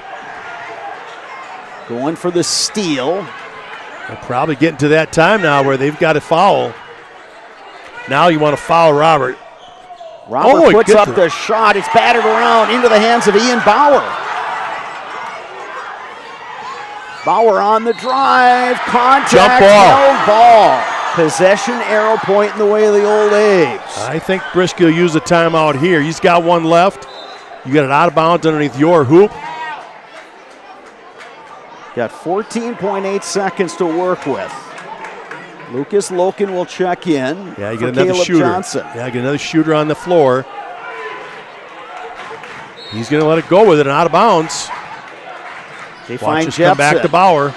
Going for the steal. They're probably getting to that time now where they've got to foul. Now you want to foul Robert. Robert puts up the shot. It's batted around into the hands of Ian Bauer. Bauer on the drive. Contact. Jump ball. Held ball. Possession arrow point in the way of the Old Abes. I think Brisky will use a timeout here. He's got one left. You got it out of bounds underneath your hoop. Got 14.8 seconds to work with. Lucas Loken will check in. Yeah, you get another shooter. Johnson. Yeah, get another shooter on the floor. He's going to let it go with it and out of bounds. They find Jepsen. Come back to Bauer.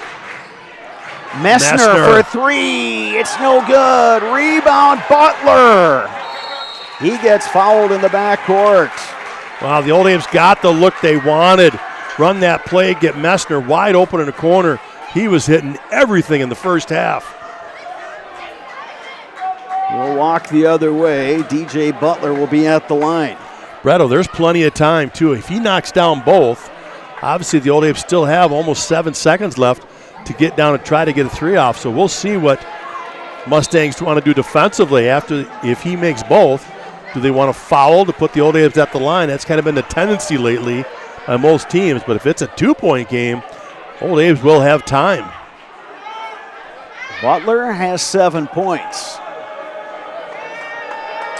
Messner for three. It's no good. Rebound, Butler. He gets fouled in the backcourt. Wow, the Old Ames got the look they wanted. Run that play, get Messner wide open in the corner. He was hitting everything in the first half. We'll walk the other way. DJ Butler will be at the line. Bretto, there's plenty of time, too. If he knocks down both, obviously the Old Ames still have almost 7 seconds left to get down and try to get a three off. So we'll see what Mustangs want to do defensively if he makes both. Do they want to foul to put the Old Ames at the line? That's kind of been the tendency lately by most teams. But if it's a 2-point game, Old Ames will have time. Butler has 7 points.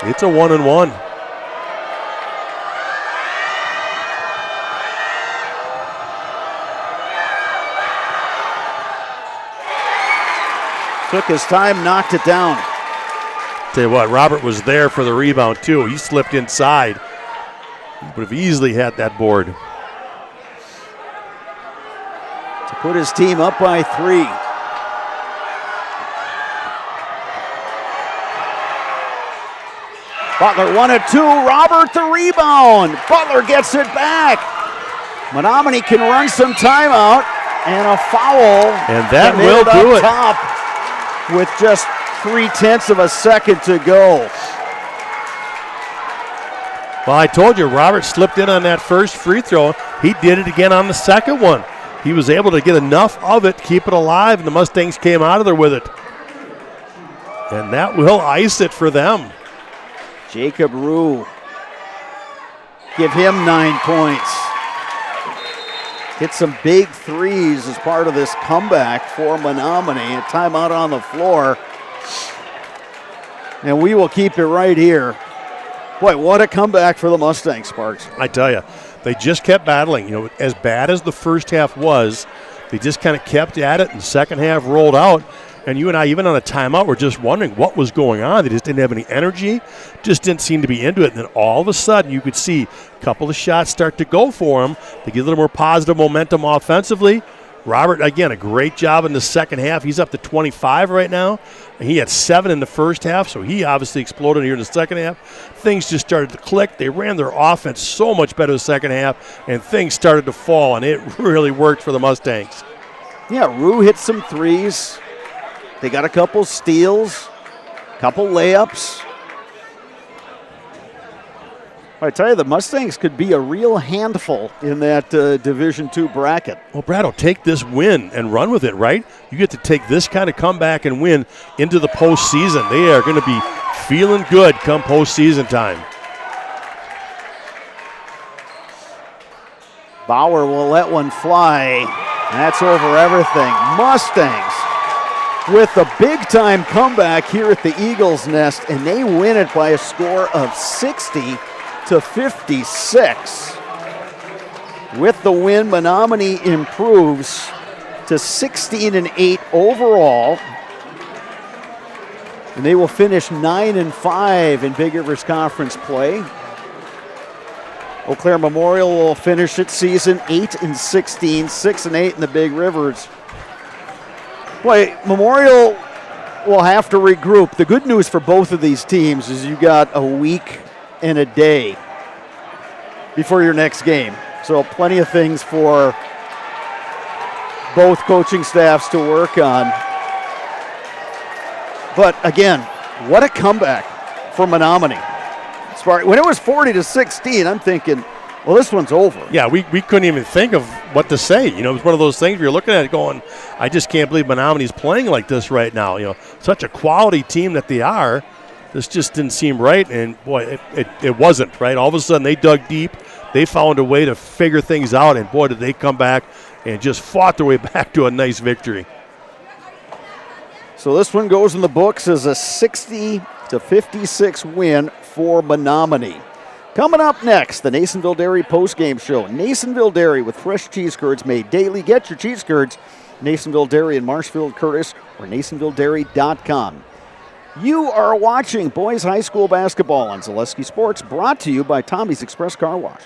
It's a 1-and-1. Took his time, knocked it down. Tell you what, Robert was there for the rebound too. He slipped inside. He would have easily had that board. To put his team up by 3. Butler 1 and 2. Robert the rebound. Butler gets it back. Menomonie can run some timeout and a foul. And that will do it. Top with just 0.3 of a second to go. Well, I told you, Robert slipped in on that first free throw. He did it again on the second one. He was able to get enough of it, keep it alive, and the Mustangs came out of there with it. And that will ice it for them. Jacob Rue, give him 9 points. Hit some big threes as part of this comeback for Menomonie. A timeout on the floor. And we will keep it right here. Boy, what a comeback for the Mustangs, Sparks. I tell you, they just kept battling. You know, as bad as the first half was, they just kind of kept at it, and the second half rolled out. And you and I, even on a timeout, were just wondering what was going on. They just didn't have any energy, just didn't seem to be into it. And then all of a sudden, you could see a couple of shots start to go for them. They get a little more positive momentum offensively. Robert, again, a great job in the second half. He's up to 25 right now. And he had 7 in the first half, so he obviously exploded here in the second half. Things just started to click. They ran their offense so much better the second half, and things started to fall, and it really worked for the Mustangs. Yeah, Rue hit some threes. They got a couple steals, couple layups. I tell you, the Mustangs could be a real handful in that Division II bracket. Well, Brad, take this win and run with it, right? You get to take this kind of comeback and win into the postseason. They are going to be feeling good come postseason time. Bauer will let one fly. That's over everything. Mustangs with a big-time comeback here at the Eagles' Nest, and they win it by a score of 60-56. With the win, Menomonie improves to 16-8 overall, and they will finish 9-5 in Big Rivers Conference play. Eau Claire Memorial will finish its season 8-16, 6-8 in the Big Rivers. Boy, Memorial will have to regroup. The good news for both of these teams is you got a week and a day before your next game. So plenty of things for both coaching staffs to work on. But again, what a comeback for Menomonie. When it was 40-16, I'm thinking, well, this one's over. Yeah, we couldn't even think of what to say. You know, it was one of those things where you're looking at it going, I just can't believe Menomonie's playing like this right now. You know, such a quality team that they are. This just didn't seem right, and boy, it wasn't, right? All of a sudden, they dug deep. They found a way to figure things out, and boy, did they come back and just fought their way back to a nice victory. So this one goes in the books as a 60-56 win for Menomonie. Coming up next, the Nasonville Dairy postgame show. Nasonville Dairy with fresh cheese curds made daily. Get your cheese curds, Nasonville Dairy in Marshfield, Curtis, or NasonvilleDairy.com. You are watching boys high school basketball on Zaleski Sports, brought to you by Tommy's Express Car Wash.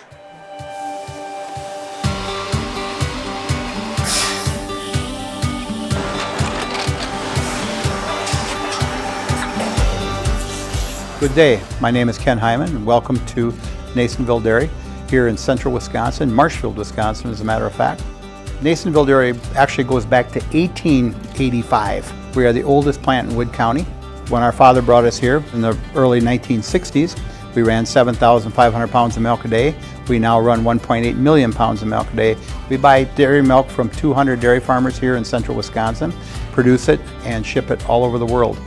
Good day. My name is Ken Hyman, and welcome to Nasonville Dairy here in central Wisconsin, Marshfield, Wisconsin, as a matter of fact. Nasonville Dairy actually goes back to 1885. We are the oldest plant in Wood County. When our father brought us here in the early 1960s, we ran 7,500 pounds of milk a day. We now run 1.8 million pounds of milk a day. We buy dairy milk from 200 dairy farmers here in central Wisconsin, produce it, and ship it all over the world.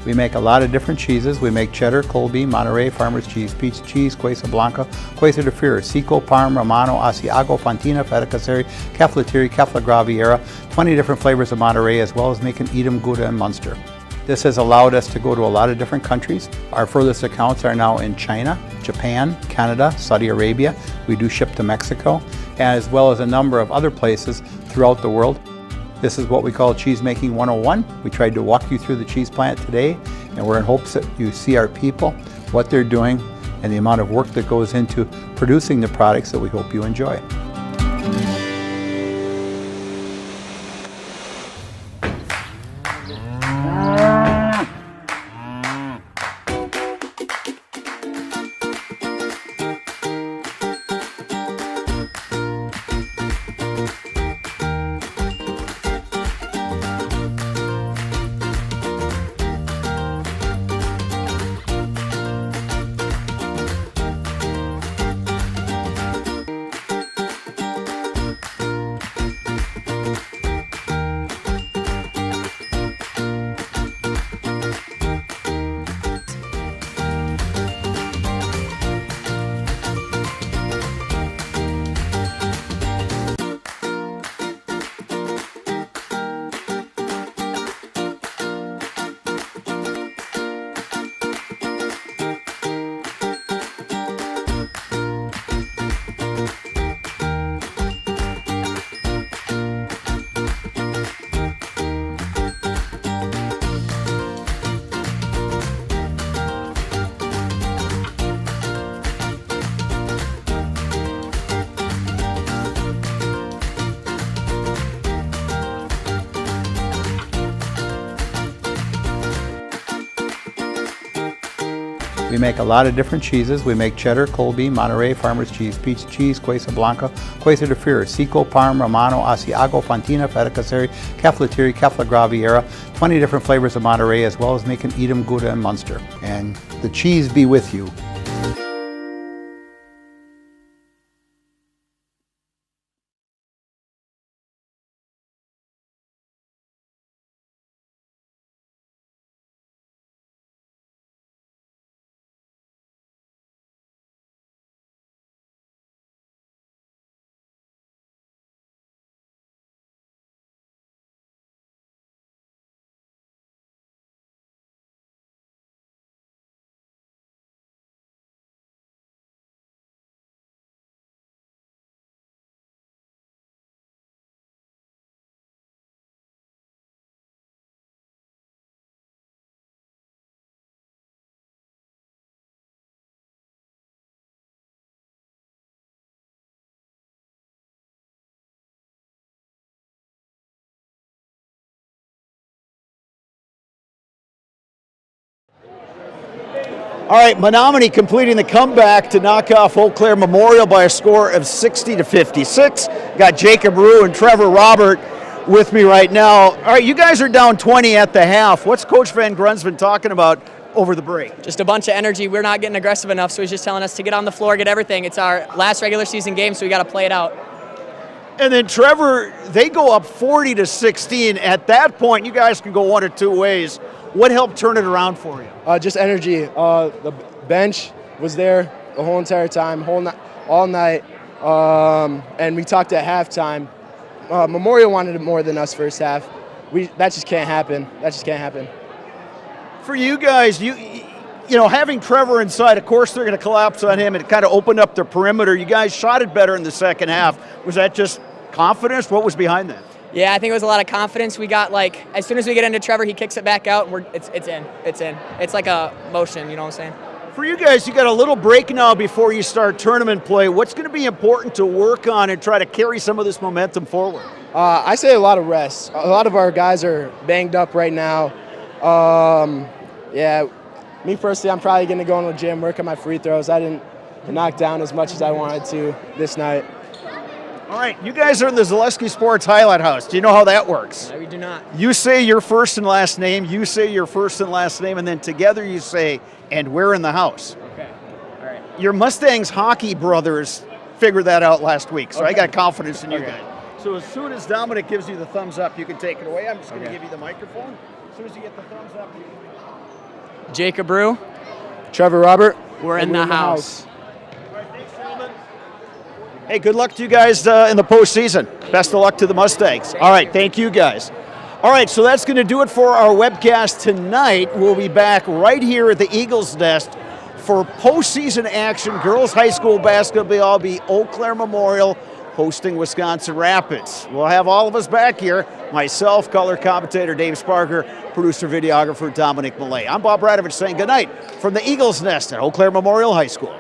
We make a lot of different cheeses. We make cheddar, Colby, Monterey, Farmer's Cheese, Peach Cheese, Quesa Blanca, Quesa de Fir, Seco, Parm, Romano, Asiago, Fontina, Feta Caseri, Cafflatiri, Caffla Graviera, 20 different flavors of Monterey, as well as making Edam, Gouda, and Munster. This has allowed us to go to a lot of different countries. Our furthest accounts are now in China, Japan, Canada, Saudi Arabia. We do ship to Mexico, as well as a number of other places throughout the world. This is what we call Cheese Making 101. We tried to walk you through the cheese plant today, and we're in hopes that you see our people, what they're doing, and the amount of work that goes into producing the products that we hope you enjoy. We make a lot of different cheeses. We make cheddar, Colby, Monterey, Farmer's Cheese, Peach Cheese, Quesa Blanca, Quesa de Fir, Seco, Parm, Romano, Asiago, Fontina, Feta Caseri, Cafflatiri, Caffla Graviera, 20 different flavors of Monterey, as well as making Edam, Gouda, and Munster. And the cheese be with you. All right, Menomonie completing the comeback to knock off Eau Claire Memorial by a score of 60-56. Got Jacob Rue and Trevor Robert with me right now. All right, you guys are down 20 at the half. What's Coach Van Grunsven talking about over the break? Just a bunch of energy. We're not getting aggressive enough, so he's just telling us to get on the floor, get everything. It's our last regular season game, so we got to play it out. And then Trevor, they go up 40-16. At that point, you guys can go one or two ways. What helped turn it around for you? Just energy. The bench was there the whole entire time, all night. And we talked at halftime. Memorial wanted it more than us first half. That just can't happen. For you guys, you know, having Trevor inside, of course they're going to collapse on him, and it kind of opened up the perimeter. You guys shot it better in the second half. Was that just confidence? What was behind that? Yeah, I think it was a lot of confidence. We got, like, as soon as we get into Trevor, he kicks it back out, and it's in. It's like a motion, you know what I'm saying? For you guys, you got a little break now before you start tournament play. What's going to be important to work on and try to carry some of this momentum forward? I say a lot of rest. A lot of our guys are banged up right now. Me personally, I'm probably going to go in the gym, work on my free throws. I didn't knock down as much as I wanted to this night. All right, you guys are in the Zaleski Sports Highlight House. Do you know how that works? No, we do not. You say your first and last name, you say your first and last name, and then together you say, and we're in the house. Okay. All right. Your Mustangs hockey brothers figured that out last week, so I got confidence in you guys. So as soon as Dominic gives you the thumbs up, you can take it away. I'm just going to give you the microphone. As soon as you get the thumbs up, you can... Jacob Brew. Trevor Robert. We're in the house. Hey, good luck to you guys in the postseason. Best of luck to the Mustangs. All right, thank you guys. All right, so that's going to do it for our webcast tonight. We'll be back right here at the Eagles Nest for postseason action. Girls high school basketball will be Eau Claire Memorial hosting Wisconsin Rapids. We'll have all of us back here. Myself, color commentator Dave Sparker, producer, videographer Dominic Millay. I'm Bob Radovich saying goodnight from the Eagles Nest at Eau Claire Memorial High School.